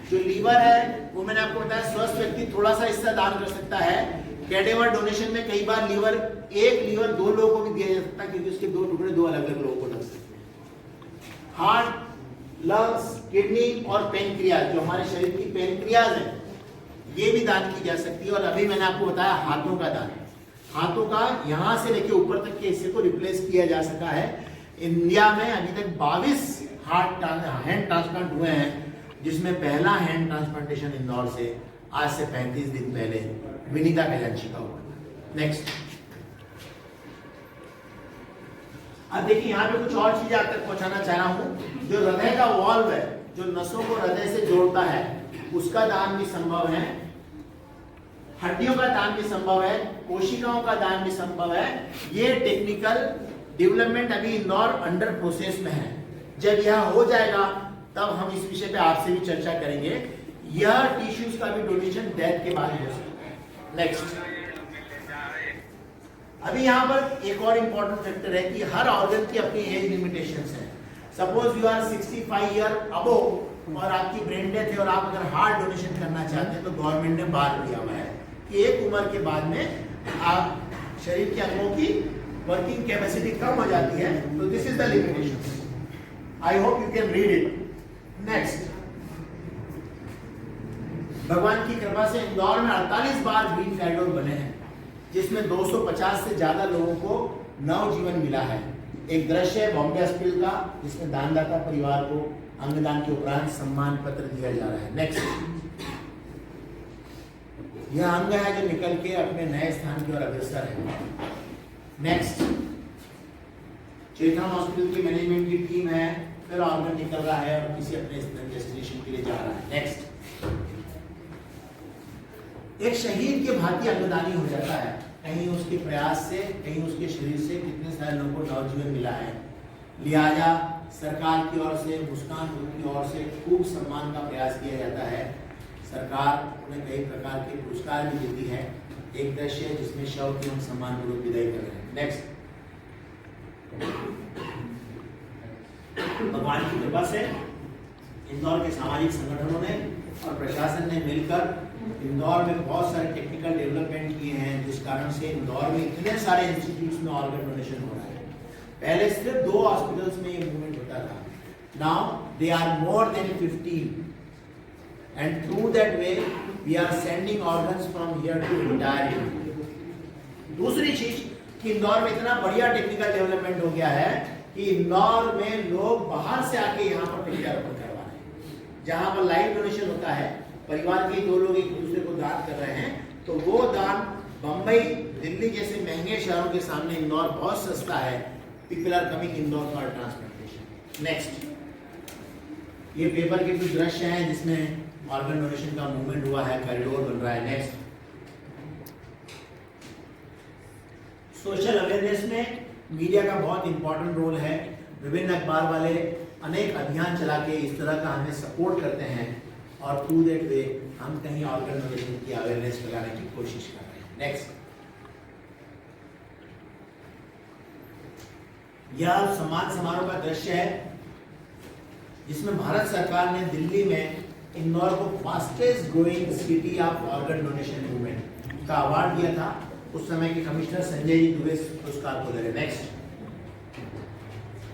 जो लीवर है वो मैंने आपको बताया स्वस्थ व्यक्ति थोड़ा सा हिस्सा दान कर सकता है। कैडेवर डोनेशन में कई बार लीवर, एक लीवर 2 लोगों को भी दिया जा सकता है क्योंकि उसके 2 टुकड़े 2 अलग अलग लोगों को लग सकते हैं। हार्ट, लंग्स, किडनी और पेनक्रियाज, जो हमारे शरीर की पेनक्रियाज है, ये भी दान की जा सकती है। और अभी मैंने आपको बताया हाथों का दान, हाथों का यहां से लेके ऊपर तक के हिस्से को रिप्लेस किया जा सका है। इंडिया में अभी तक 22 हैंड ट्रांसप्लांट हुए हैं, जिसमें पहला हैंड ट्रांसप्लांटेशन इंदौर से आज से 35 दिन पहले विनीता खजांची का हुआ। नेक्स्ट, अब देखिए यहाँ पे कुछ और चीजें आप तक पहुंचाना चाह रहा हूं। जो हृदय का वॉल्व है, जो नसों को हृदय से जोड़ता है, उसका दान भी संभव है। हड्डियों का दान भी संभव है, कोशिकाओं का दान भी संभव है। ये टेक्निकल डेवलपमेंट अभी इंदौर अंडर प्रोसेस में है। जब यह हो जाएगा तब हम इस विषय पे आपसे भी चर्चा करेंगे। यह टिश्यूज का भी डोनेशन डेथ के बाद हो सकता है। नेक्स्ट, अभी यहाँ पर एक और इंपॉर्टेंट फैक्टर है कि हर ऑर्गन की अपनी एज लिमिटेशंस है। Suppose you are 65 year above और आपकी ब्रेन डेथ है और आप अगर हार्ट डोनेशन करना चाहते हैं तो गवर्नमेंट ने बार दिया हुआ है कि एक उम्र के बाद में आप शरीर के अंगों की वर्किंग कैपेसिटी कम हो जाती है, तो this is the limitation. I hope you can read it. Next, भगवान की कृपा से इंदौर में 48 बार ग्रीन कॉरिडोर बने हैं, जिसमें 250 से ज्यादा लोगों को नवजीवन मिला है। एक दृश्य है बॉम्बे हॉस्पिटल का, जिसमें दानदाता परिवार को अंगदान के उपरांत सम्मान पत्र दिया जा रहा है। नेक्स्ट, यह अंग है जो निकल के अपने नए स्थान की ओर अग्रसर है। नेक्स्ट, चेतन हॉस्पिटल की मैनेजमेंट की टीम है, फिर ऑर्गन निकल रहा है और किसी अपने डेस्टिनेशन के लिए जा रहा है। नेक्स्ट, एक शहीद के भांति अंगदानी हो जाता है। कहीं उसके प्रयास से, कहीं उसके शरीर से कितने सारे लोगों को नवजीवन मिला है। लिहाजा सरकार की ओर से, मुस्कान ग्रुप की ओर से खूब सम्मान का प्रयास किया जाता है। सरकार उन्हें कई प्रकार के पुरस्कार भी देती है। एक दृश्य है जिसमें शव की हम सम्मान पूर्वक विदाई कर रहे हैं। नेक्स्ट, भगवान की कृपा से इंदौर के सामाजिक संगठनों ने और प्रशासन ने मिलकर इंदौर में बहुत सारे टेक्निकल डेवलपमेंट किए हैं, जिस कारण से इंदौर में इतने सारे इंस्टीट्यूट्स में ऑर्गन डोनेशन हो रहा है। पहले सिर्फ 2 हॉस्पिटल्स में ये मूवमेंट होता था, now they are more than 15 and through that way we are sending organs from here to entire India. दूसरी चीज कि इंदौर में इतना बढ़िया टेक्निकल डेवलपमेंट हो गया है कि इंदौर में लोग बाहर से आके यहाँ पर प्रत्यारोपण करवा रहे हैं। जहां पर लाइव डोनेशन होता है, परिवार के 2 लोग एक दूसरे को दान कर रहे हैं, तो वो दान बम्बई, दिल्ली जैसे महंगे शहरों के सामने इंदौर बहुत सस्ता है। People are coming Indore for transplantation. Next, ये पेपर के कुछ दृश्य हैं जिसमें ऑर्गन डोनेशन का मूवमेंट हुआ है, कॉरिडोर बन रहा है। नेक्स्ट, सोशल अवेयरनेस में मीडिया का बहुत इंपॉर्टेंट रोल है। विभिन्न अखबार वाले अनेक अभियान चला के इस तरह का हमें सपोर्ट करते हैं और थ्रू दैट वे हम कहीं ऑर्गन डोनेशन की अवेयरनेस फैलाने की कोशिश कर रहे हैं। नेक्स्ट, यह सम्मान समारोह का दृश्य है जिसमें भारत सरकार ने दिल्ली में इंदौर को fastest growing city of organ donation movement का अवार्ड दिया था। उस समय के कमिश्नर संजय जी दुबे पुरस्कार को दे। नेक्स्ट,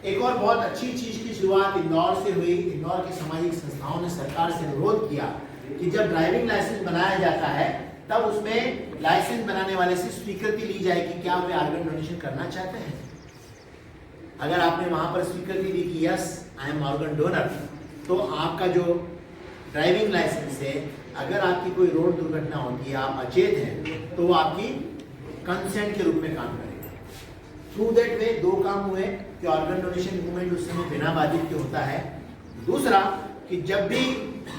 एक और बहुत अच्छी चीज की शुरुआत इंदौर से हुई। इंदौर की सामाजिक संस्थाओं ने सरकार से अनुरोध किया कि जब ड्राइविंग लाइसेंस बनाया जाता है तब उसमें लाइसेंस बनाने वाले से स्वीकृति ली जाए कि क्या वे ऑर्गन डोनेशन करना चाहते हैं। अगर आपने वहां पर स्वीकृति दी कि yes I am organ donor, तो आपका जो ड्राइविंग लाइसेंस है, अगर आपकी कोई रोड दुर्घटना होती है, आप अचेत हैं, तो वो आपकी कंसेंट के रूप में काम करेगा। थ्रू दैट वे 2 काम हुए कि ऑर्गन डोनेशन मूवमेंट उस समय बिना बाधित के होता है। दूसरा कि जब भी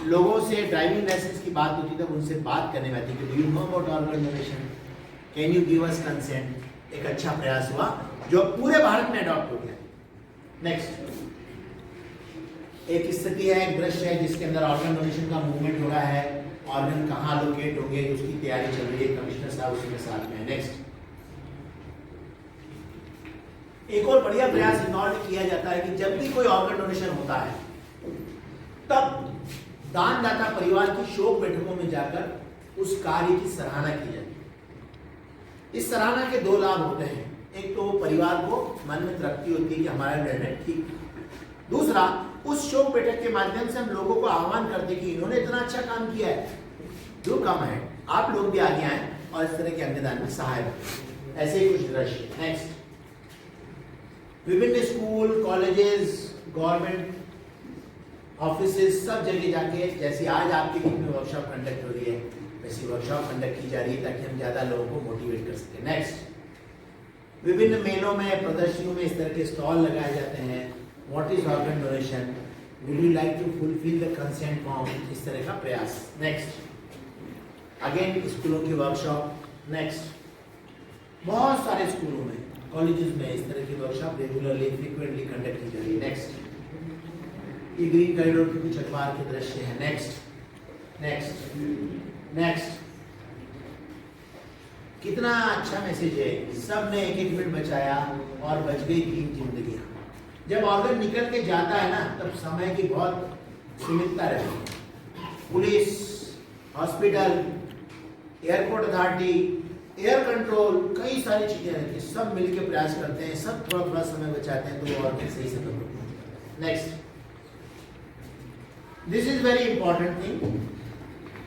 लोगों से ड्राइविंग लाइसेंस की बात होती तब उनसे बात करने में आती कि do you know about organ donation, can you give us consent. एक अच्छा प्रयास हुआ जो पूरे भारत में अडॉप्ट हो गया। नेक्स्ट, एक स्थिति है, एक दृश्य है जिसके अंदर ऑर्गन डोनेशन का मूवमेंट हो रहा है। ऑर्गन कहाँ लोकेट होंगे उसकी तैयारी चल रही है, कमिश्नर साहब उसके साथ में। नेक्स्ट, एक और बढ़िया प्रयास इंदौर में किया जाता है कि जब भी कोई ऑर्गन डोनेशन होता है तब दानदाता परिवार की शोक बैठकों में जाकर उस कार्य की सराहना की जाती है। इस सराहना के 2 लाभ होते हैं। एक तो परिवार को मन में तृप्ति होती है कि हमारा निर्णय ठीक। दूसरा, उस शोक बैठक के माध्यम से हम लोगों को आह्वान करते हैं कि इन्होंने इतना अच्छा काम किया है, जो काम है आप लोग भी आगे आए और इस तरह के अंगदान में सहायक। ऐसे ही कुछ दृश्य। नेक्स्ट, विभिन्न स्कूल, कॉलेजेस, गवर्नमेंट ऑफिसेस, सब जगह जाके जैसे आज आपके बीच में वर्कशॉप कंडक्ट हो रही है वैसी वर्कशॉप कंडक्ट की जा रही है ताकि हम ज्यादा लोगों को मोटिवेट कर सकें। नेक्स्ट, विभिन्न मेलों में, प्रदर्शनियों में इस तरह के स्टॉल लगाए जाते हैं। What is organ donation, would you like to fulfil the consent form, इस तरह का प्रयास। नेक्स्ट, अगेन स्कूलों की वर्कशॉप। नेक्स्ट, बहुत सारे स्कूलों में, कॉलेजेस में इस तरह की वर्कशॉप रेगुलरली, फ्रीक्वेंटली कंडक्ट की जा रही है। नेक्स्ट, ये ग्रीन कॉरिडोर के कुछ अखबार के दृश्य है। नेक्स्ट नेक्स्ट नेक्स्ट, कितना अच्छा मैसेज है। सब ने 1-1 मिनट बचाया और बच गई 3 जिंदगियां। जब ऑर्गन निकल के जाता है ना तब समय की बहुत सीमितता रहती है। Police, hospital, airport authority, air control, कई सारी चीजें रहती है, सब मिलकर प्रयास करते हैं, सब थोड़ा थोड़ा समय बचाते हैं तो वो ऑर्गन सही से खत्म होता है। Next, this is very important thing.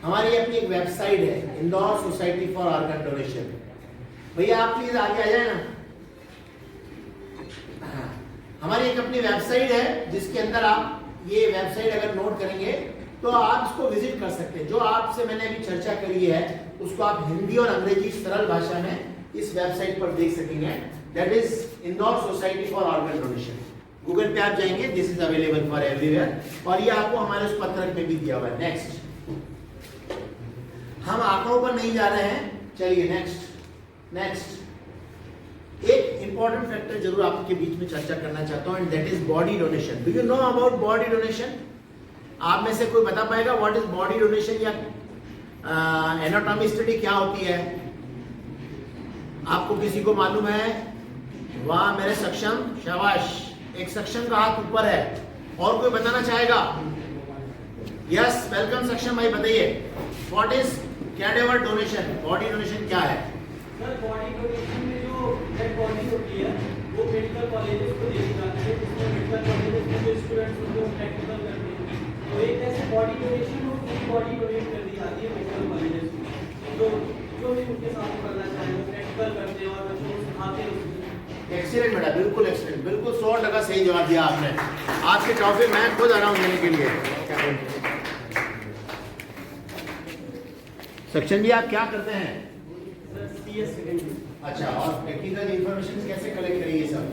हमारी अपनी एक वेबसाइट है, Indore society for organ donation. भैया आप प्लीज आगे आ जाए ना। हमारी एक अपनी वेबसाइट है जिसके अंदर आप ये वेबसाइट अगर नोट करेंगे तो आप इसको विजिट कर सकते हैं। जो आपसे मैंने अभी चर्चा करी है उसको आप हिंदी और अंग्रेजी सरल भाषा में इस वेबसाइट पर देख सकेंगे। That is Indore society for organ donation. Google पे आप जाएंगे, this is available for everywhere, और ये आपको हमारे उस पत्रक में भी दिया हुआ है। नेक्स्ट, हम आंकड़ों पर नहीं जा रहे हैं, चलिए नेक्स्ट। नेक्स्ट, एक इंपॉर्टेंट फैक्टर जरूर आपके बीच में चर्चा करना चाहता हूं, and that is body donation. Do you know about body donation? आप में से कोई बता पाएगा व्हाट इज बॉडी डोनेशन या एनाटॉमी स्टडी क्या होती है? आपको किसी को मालूम है? वाह मेरे सक्षम, शाबाश, एक सक्षम का हाथ ऊपर है। और कोई बताना चाहेगा? यस, वेलकम सक्षम भाई, बताइए what is cadaver donation, body donation क्या है? सर, बॉडी डोनेशन में जो डेड बॉडी होती है वो मेडिकल कॉलेजेस को दी जाती है, जिसमें मेडिकल कॉलेजेस में जो स्टूडेंट्स होते हैं प्रैक्टिकल करते हैं, तो एक ऐसे बॉडी डोनेशन और पूरी बॉडी डोनेट कर दी जाती है मेडिकल कॉलेजेस में। तो जो भी उनके साथ करना चाहे वो प्रैक्टिकल करते हैं और बच्चों को सिखाते हैं। एक्सीलेंट बेटा, बिल्कुल एक्सीलेंट, बिल्कुल 100% सही जवाब दिया आपने। आपकी ट्रॉफी मैं खुद आ रहा हूँ देने के लिए। सक्षम जी आप क्या करते हैं? सर CS सेकेंड अच्छा, और टेक्निकल इंफॉर्मेशन कैसे कलेक्ट करेंगे सब?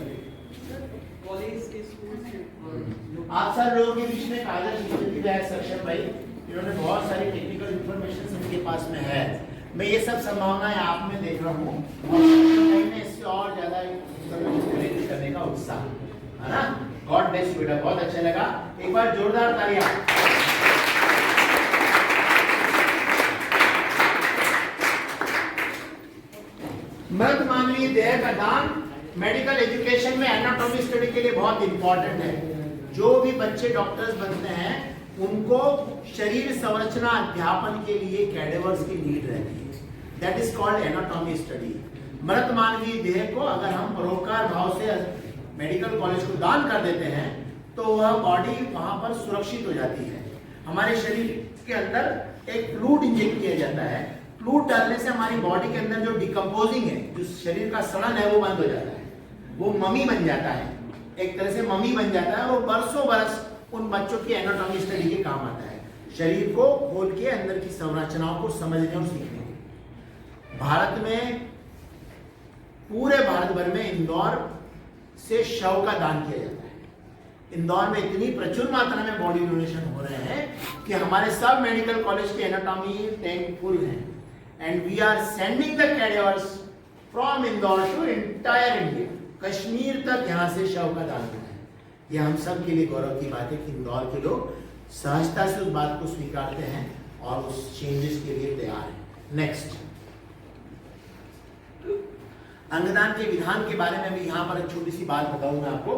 कॉलेज के स्कूल से और आप सब लोगों के बीच में एक आदर्श स्थिति है सक्षम भाई, इन्होंने बहुत सारी टेक्निकल इंफॉर्मेशन उनके पास में है। मैं ये सब संभावनाएं आप में देख रहा हूँ और में इससे और ज्यादा इंफॉर्मेशन करने का उत्साह है ना। गॉड ब्लेस यू बेटा, बहुत अच्छा लगा, एक बार जोरदार तालियां। मृत मानवीय देह का दान मेडिकल एजुकेशन में एनाटॉमी स्टडी के लिए बहुत इंपॉर्टेंट है। जो भी बच्चे डॉक्टर्स बनते हैं उनको शरीर संरचना अध्यापन के लिए कैडेवर्स की नीड रहती है, that is called anatomy study. मृत मानवीय देह को अगर हम परोपकार भाव से मेडिकल कॉलेज को दान कर देते हैं तो वह बॉडी वहां पर सुरक्षित हो जाती है। हमारे शरीर के अंदर एक फ्लूइड इंजेक्ट किया जाता है, फ्लूइड डालने से हमारी बॉडी के अंदर जो डिकम्पोजिंग है, जो शरीर का सड़न है वो बंद हो जाता है, वो मम्मी बन जाता है, एक तरह से मम्मी बन जाता है। और बरसों बरस उन बच्चों की एनाटॉमी स्टडी के काम आता है, शरीर को खोल के अंदर की संरचनाओं को समझने और सीखने। भारत में, पूरे भारत भर में इंदौर से शव का दान किया जाता है। इंदौर में इतनी प्रचुर मात्रा में बॉडी डोनेशन हो रहे हैं कि हमारे सब मेडिकल कॉलेज के एनाटॉमी टैंक फुल हैं and we are sending the cadavers from Indore to entire India, Kashmir तक यहाँ से शव का दान होता है। ये हम सब के लिए गौरव की बात है कि इंदौर के लोग सहजता से उस बात को स्वीकारते हैं और उस चेंजेस के लिए तैयार हैं। नेक्स्ट, अंगदान के विधान के बारे में भी यहाँ पर एक छोटी सी बात बताऊंगा आपको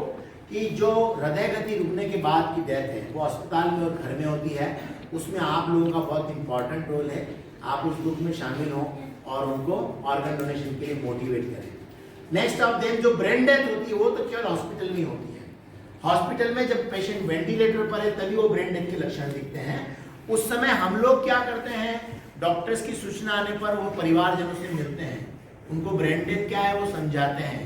कि जो हृदय गति रुकने के बाद की डेथ है वो अस्पताल में और घर में होती है, उसमें आप लोगों का बहुत इंपॉर्टेंट रोल है। आप उस दुख में शामिल हो और उनको ऑर्गन डोनेशन के लिए मोटिवेट करें। नेक्स्ट ऑफ देम, जो ब्रेन डेथ होती है वो तो केवल हॉस्पिटल में होती है। हॉस्पिटल में जब पेशेंट वेंटिलेटर पर है तभी वो ब्रेन डेथ के लक्षण दिखते हैं। उस समय हम लोग क्या करते हैं, डॉक्टर्स की सूचना आने पर वो परिवारजनों से मिलते हैं, उनको ब्रेन डेथ क्या है वो समझाते हैं,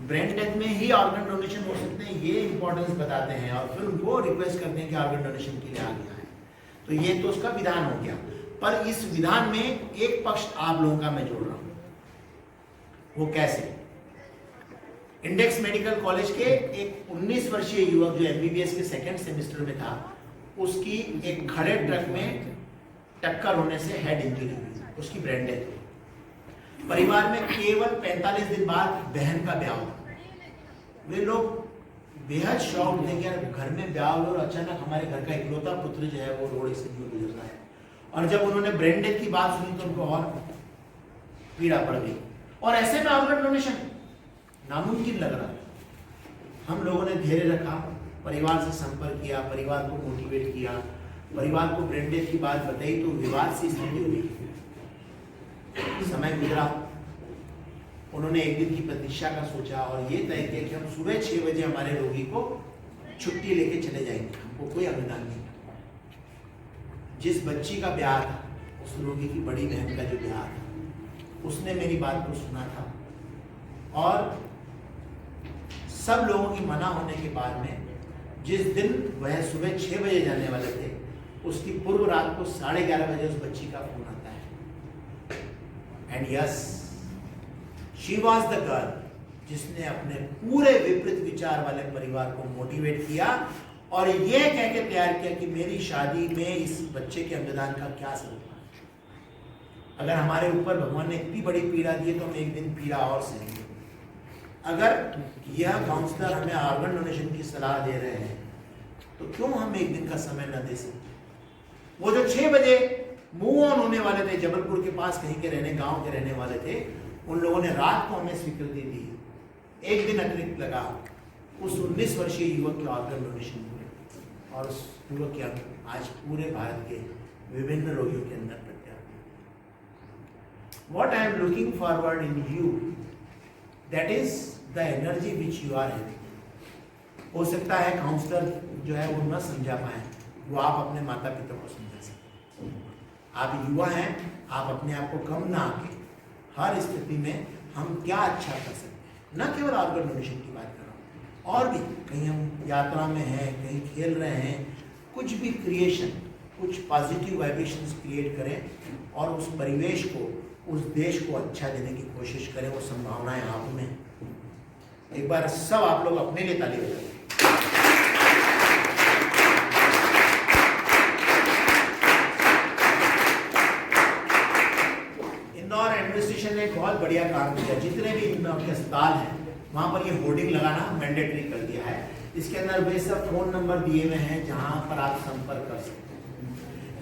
ब्रेन डेथ में ही ऑर्गन डोनेशन हो सकते हैं ये इंपॉर्टेंस बताते हैं और फिर उनको रिक्वेस्ट करते हैं कि ऑर्गन डोनेशन के लिए आ गया है। तो ये तो उसका विधान हो गया, पर इस विधान में एक पक्ष आप लोगों का मैं जोड़ रहा हूं। वो कैसे? इंडेक्स मेडिकल कॉलेज के एक 19 वर्षीय युवक जो MBBS के सेकेंड सेमेस्टर में था, उसकी एक खड़े ट्रक में टक्कर होने से हेड इंजरी हुई, उसकी ब्रेन डेथ हुई। परिवार में केवल 45 दिन बाद बहन का ब्याह हुआ। वे लोग बेहद शौक थे कि यार घर में ब्याह हुआ और अचानक हमारे घर का इकलौता पुत्र जो है वो रोड एक्सीडेंट में गुजर रहा है। और जब उन्होंने ब्रेन डेथ की बात सुनी तो उनको और पीड़ा पड़ गई और ऐसे में ऑर्गन डोनेशन नामुमकिन लग रहा था। हम लोगों ने धैर्य रखा, परिवार से संपर्क किया, परिवार को मोटिवेट किया, परिवार को ब्रेन डेथ की बात बताई तो विवाद से स्थिति हुई। समय गुजरा, उन्होंने एक दिन की प्रतीक्षा का सोचा और ये तय किया कि हम सुबह 6 बजे हमारे रोगी को छुट्टी लेके चले जाएंगे, हमको कोई अनुदान नहीं। जिस बच्ची का ब्याह था, उस रोगी की बड़ी बहन का जो ब्याह था, उसने मेरी बात को सुना था और सब लोगों की मना होने के बाद में जिस दिन वह सुबह 6 बजे जाने वाले थे, उसकी पूर्व रात को 11:30 बजे उस बच्ची का फोन आता है। And yes, she was the girl जिसने अपने पूरे विपरीत विचार वाले परिवार को मोटिवेट किया और ये कह के तैयार किया कि मेरी शादी में इस बच्चे के अंगदान का क्या सरोकार। अगर हमारे ऊपर भगवान ने इतनी बड़ी पीड़ा दी है तो हम एक दिन पीड़ा और सहेंगे। अगर यह काउंसलर हमें ऑर्गन डोनेशन की सलाह दे रहे हैं तो क्यों हम एक दिन का समय न दे सकते? वो जो 6 बजे मूव ऑन होने वाले थे, जबलपुर के पास कहीं के गांव के रहने वाले थे, उन लोगों ने रात को हमें स्वीकृति दी। एक दिन अतिरिक्त लगा उस 19 वर्षीय युवक के ऑर्गन डोनेशन में और उस युवक की आज पूरे भारत के विभिन्न रोगियों के अंदर प्रत्यारोपण। What I am looking forward in you, that is the energy which you are having. हो सकता है काउंसलर जो है वो न समझा पाए, वो आप अपने माता पिता को समझा सकते। आप युवा हैं, आप अपने आप को कम ना आके हर स्थिति में हम क्या अच्छा कर सकते हैं, न केवल ऑर्गन डोनेशन की बात कर रहा हूँ, और भी कहीं हम यात्रा में हैं, कहीं खेल रहे हैं, कुछ भी क्रिएशन, कुछ पॉजिटिव वाइब्रेशंस क्रिएट करें और उस परिवेश को, उस देश को अच्छा देने की कोशिश करें। वो संभावनाएं आप में। एक बार सब आप लोग अपने लिए ताली बजाएं। इंदौर एडमिनिस्ट्रेशन ने एक बहुत बढ़िया काम किया। जितने भी इंदौर के अस्पताल हैं वहां पर ये होर्डिंग लगाना मैंडेटरी कर दिया है। इसके अंदर वे सब फोन नंबर दिए हुए हैं जहां पर आप संपर्क कर सकते हैं।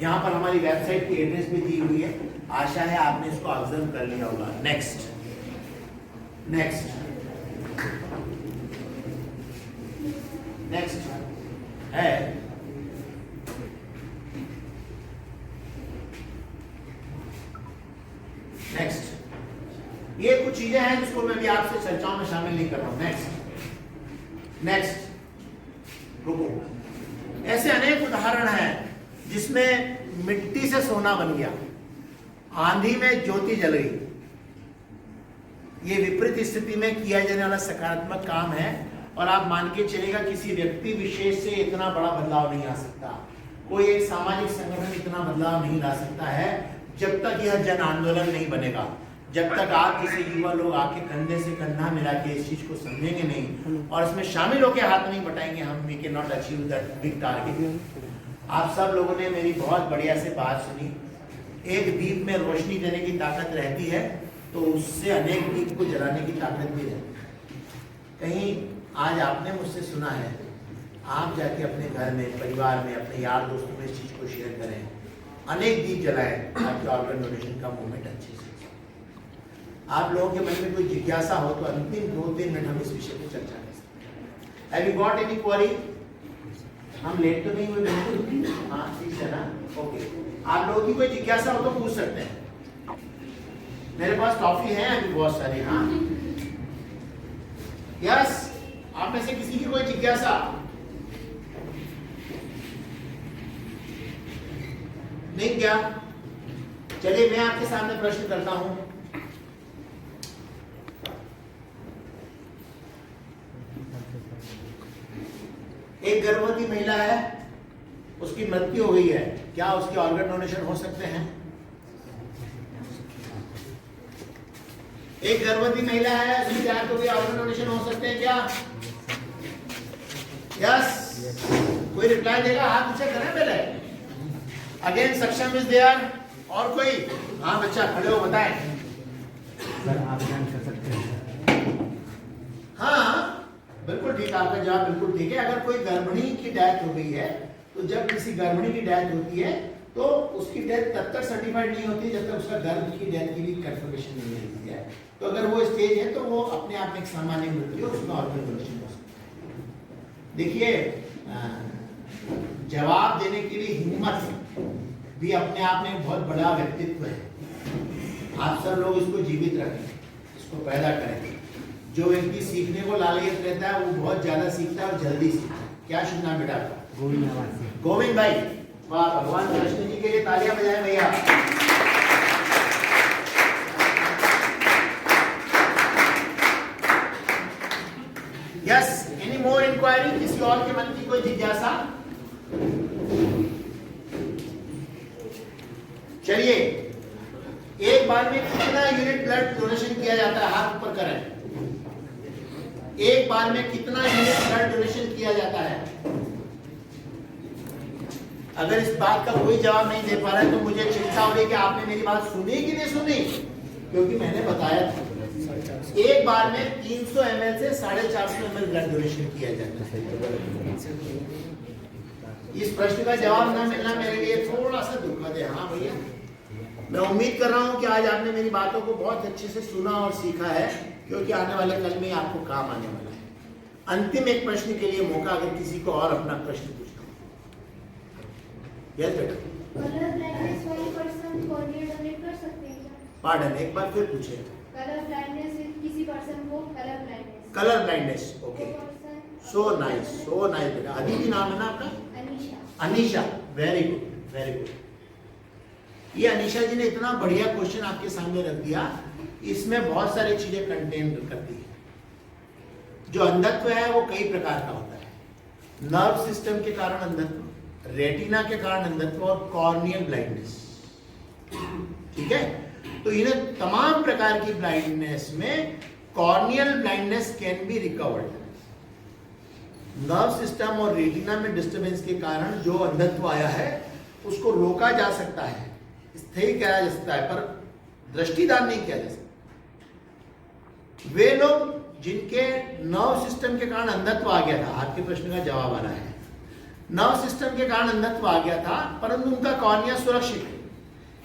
यहाँ पर हमारी वेबसाइट की एड्रेस भी दी हुई है। आशा है आपने इसको ऑब्जर्व कर लिया होगा। नेक्स्ट है ये कुछ चीजें हैं जिसको मैं भी आपसे चर्चाओं में शामिल नहीं कर रहा हूं। नेक्स्ट रुको। ऐसे अनेक उदाहरण हैं जिसमें मिट्टी से सोना बन गया, आंधी में ज्योति जल गई। ये विपरीत स्थिति में किया जाने वाला सकारात्मक काम है और आप मान के चलेगा किसी व्यक्ति विशेष से इतना बड़ा बदलाव नहीं आ सकता। कोई एक सामाजिक संगठन इतना बदलाव नहीं ला सकता है जब तक यह जन आंदोलन नहीं बनेगा। जब तक आप जैसे युवा लोग आके कंधे से कंधा मिला के इस चीज को समझेंगे नहीं और इसमें शामिल होकर हाथ नहीं बटाएंगे, हम we can not achieve that big target. आप सब लोगों ने मेरी बहुत बढ़िया से बात सुनी। एक दीप में रोशनी देने की ताकत रहती है तो उससे अनेक दीप को जलाने की ताकत भी रहती है। कहीं आज आपने मुझसे सुना है, आप जाके अपने घर में, परिवार में, अपने यार दोस्तों में इस चीज को शेयर करें, अनेक दीप जलाएं आपके ऑर्गन डोनेशन का मूवमेंट अच्छे से। आप लोगों के मन में कोई जिज्ञासा हो तो अंतिम 2-3 मिनट हम इस विषय पर चर्चा कर सकते हैं। Have you got any query? हम लेट तो नहीं हुए बिल्कुल? हाँ ठीक है ना, ओके। आप लोगों की कोई जिज्ञासा हो तो पूछ सकते हैं। मेरे पास टॉफी है अभी बहुत सारी। हाँ यस, आप में से किसी की कोई जिज्ञासा? नहीं क्या? चलिए मैं आपके सामने प्रश्न करता हूं। एक गर्भवती महिला है, उसकी मृत्यु हो गई है, क्या उसके ऑर्गन डोनेशन हो सकते हैं? एक गर्भवती महिला है, उसकी डेथ हो गई, ऑर्गन डोनेशन हो सकते हैं क्या? यस, कोई रिप्लाई देगा? हाथ नीचे करें पहले। अगेन सक्षम इज देयर। और कोई? हाँ बच्चा खड़े हो, बताएं। सर आप ध्यान कर सकते हैं। हाँ बिल्कुल ठीक, आपका जवाब बिल्कुल ठीक है। अगर कोई गर्भिणी की डेथ हो गई है तो जब किसी गर्भिणी की डेथ होती है तो उसकी डेथ तब तक सर्टिफाइड नहीं होती जब तक उसका गर्भ की डेथ की भी कंफर्मेशन नहीं मिलती है। तो अगर वो स्टेज है तो वो अपने आप में एक सामान्य मृत्यु और उसका ऑर्गन डोनेशन हो सकता है। देखिए, जवाब देने के लिए हिम्मत भी अपने आप में बहुत बड़ा व्यक्तित्व है। आप सब लोग इसको जीवित रखें, इसको पैदा करें। जो व्यक्ति सीखने को लालयत रहता है वो बहुत ज्यादा सीखता है और जल्दी सीखता है। क्या शुभ नाम बेटा आपका? गोविंद भाई, वाह, भगवान कृष्ण जी के लिए तालियां बजाएं भैया। Yes, any more inquiry? किसी और के मन की कोई जिज्ञासा? चलिए, एक बार में कितना यूनिट ब्लड डोनेशन किया जाता है? हाथ ऊपर करें। एक बार में कितना यूनिट ब्लड डोनेशन किया जाता है? अगर इस बात का कोई जवाब नहीं दे पा रहा है तो मुझे चिंता हो रही है कि आपने मेरी बात सुनी कि नहीं सुनी, क्योंकि मैंने बताया था एक बार में 300 ml से 450 ml ब्लड डोनेशन किया जाता है। इस प्रश्न का जवाब ना मिलना मेरे लिए थोड़ा सा दुखद है। हाँ भैया, मैं उम्मीद कर रहा हूं कि आज आपने मेरी बातों को बहुत अच्छे से सुना और सीखा है, क्योंकि आने वाले कल में आपको काम आने वाला है। अंतिम एक प्रश्न के लिए मौका, अगर किसी को और अपना प्रश्न पूछना हो। यस बेटा। कलर ब्लाइंडनेस वाली पर्सन कॉर्निया डोनेट कर सकते हैं क्या? पार्डन, एक बार फिर पूछे। कलर ब्लाइंडनेस किसी पर्सन को colour blindness. Colour blindness, okay, so nice, so nice बेटा। अदिति नाम है ना आपका? Anisha. Anisha, very good, very good. ये अनीशा जी ने इतना बढ़िया क्वेश्चन आपके सामने रख दिया, इसमें बहुत सारी चीजें कंटेन करती है। जो अंधत्व है वो कई प्रकार का होता है। नर्व सिस्टम के कारण अंधत्व, रेटिना के कारण अंधत्व और कॉर्नियल ब्लाइंडनेस। ठीक है, तो इन्हें तमाम प्रकार की ब्लाइंडनेस में corneal blindness can be recovered. Nerve system और रेटिना में डिस्टरबेंस के कारण जो अंधत्व आया है उसको रोका जा सकता है, स्थायी किया जा सकता है, पर दृष्टिदान नहीं किया जा सकता। वे लोग जिनके नर्व सिस्टम के कारण अंधत्व आ गया था, आपके प्रश्न का जवाब आ रहा है, नर्व सिस्टम के कारण अंधत्व आ गया था परंतु उनका कॉर्निया सुरक्षित है,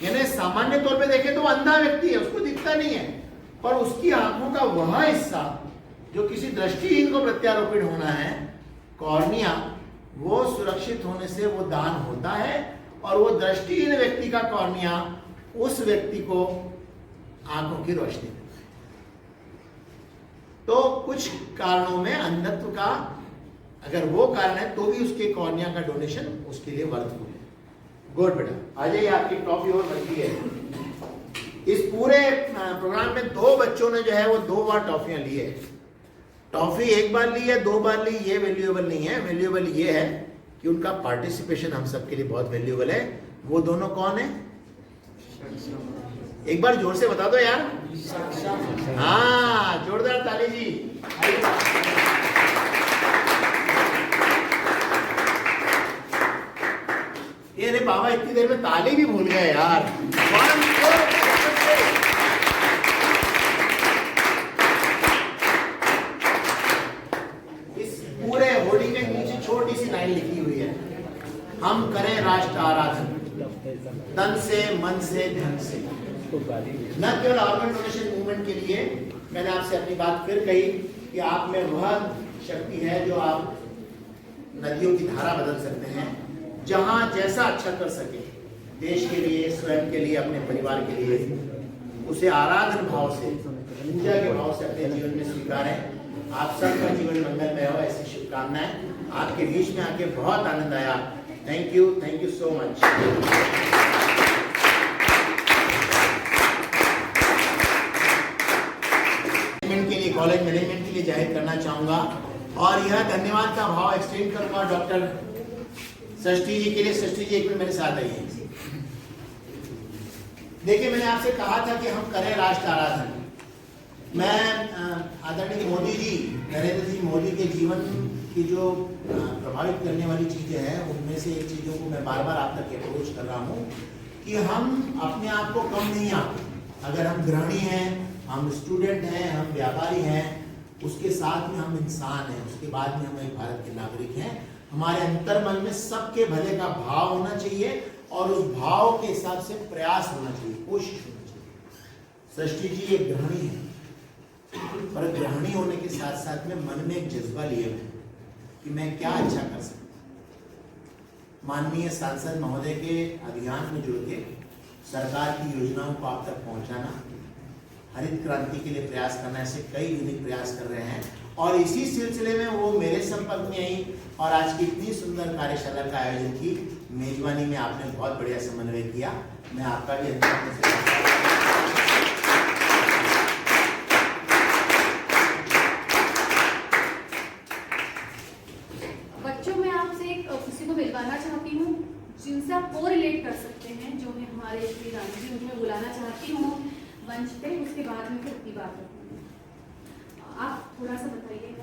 यानी सामान्य तौर पे देखें तो अंधा व्यक्ति है, उसको दिखता नहीं है, पर उसकी आंखों का वह हिस्सा जो किसी दृष्टिहीन को प्रत्यारोपित होना है, कॉर्निया, वो सुरक्षित होने से वो दान होता है और वो दृष्टिहीन व्यक्ति का कॉर्निया उस व्यक्ति को आंखों की रोशनी देता है। तो कुछ कारणों में अंधत्व का अगर वो कारण है तो भी उसके कॉर्निया का डोनेशन उसके लिए वर्थफुल है। गुड बेटा, आ जाइए, आपकी टॉफी और बनती है। इस पूरे प्रोग्राम में 2 बच्चों ने जो है वो 2 बार टॉफियां ली है। टॉफी एक बार ली है, 2 बार ली, ये वैल्यूएबल नहीं है। वैल्यूएबल ये है कि उनका पार्टिसिपेशन हम सबके लिए बहुत वैल्यूएबल है। वो दोनों कौन है? एक बार जोर से बता दो यार। हाँ, जोरदार ताली जी। ये अरे बाबा इतनी देर में ताली भी भूल गए यार। इस पूरे होर्डिंग के नीचे छोटी सी लाइन लिखी हुई है, हम करें राष्ट्र आराधन तन से, मन से, धन से। न केवल ऑर्गन डोनेशन मूवमेंट के लिए मैंने आपसे अपनी बात फिर कही कि आप में वह शक्ति है जो आप नदियों की धारा बदल सकते हैं, जहां जैसा अच्छा कर सके देश के लिए, स्वयं के लिए, अपने परिवार के लिए, उसे आराधन भाव से, पूजा के भाव से अपने जीवन में स्वीकारें। आप सबका जीवन मंगलमय हो, ऐसी शुभकामनाएं। आपके बीच में आके बहुत आनंद आया। Thank you so much. के लिए, कॉलेज मैनेजमेंट के लिए जाहिर करना चाहूंगा और यह धन्यवाद का भाव एक्सटेंड करूंगा डॉक्टर सृष्टि जी के लिए। सृष्टि जी एक मिनट मेरे साथ आइए। देखिए, मैंने आपसे कहा था कि हम करें राष्ट्र आराधन। मैं आदरणीय मोदी जी, नरेंद्र जी मोदी के जीवन की जो प्रभावित करने वाली चीजें हैं उनमें से एक चीजों को मैं बार बार आप तक अप्रोच कर रहा हूँ कि हम अपने आप को कम नहीं आते। अगर हम गृहिणी हैं, हम स्टूडेंट हैं, हम व्यापारी हैं, उसके साथ में हम इंसान हैं, उसके बाद में हम एक भारत के नागरिक हैं। हमारे अंतर्मन में सबके भले का भाव होना चाहिए और उस भाव के हिसाब से प्रयास होना चाहिए, कोशिश होनी चाहिए। सृष्टि जी एक गृहिणी है, पर गृहिणी होने के साथ साथ में मन में एक जज्बा लिए हुए कि मैं क्या अच्छा कर सकता। माननीय सांसद महोदय के अभियान में जुड़ के सरकार की योजनाओं को आप तक पहुंचाना, हरित क्रांति के लिए प्रयास करना, ऐसे कई यूनिक प्रयास कर रहे हैं और इसी सिलसिले में वो मेरे संपर्क में आई और आज की इतनी सुंदर कार्यशाला का आयोजन की। मेजबानी में आपने बहुत बढ़िया समन्वय किया, मैं आपका भी बच्चों में आपसे किसी को मिलवाना चाहती हूँ जिनसे आप को रिलेट कर सकते हैं, जो है हमारे श्री राम जी, उन्हें बुलाना चाहती हूँ मंच पे। उसके बाद में फिर अपनी बात रखूँगी। आप थोड़ा सा बताइए।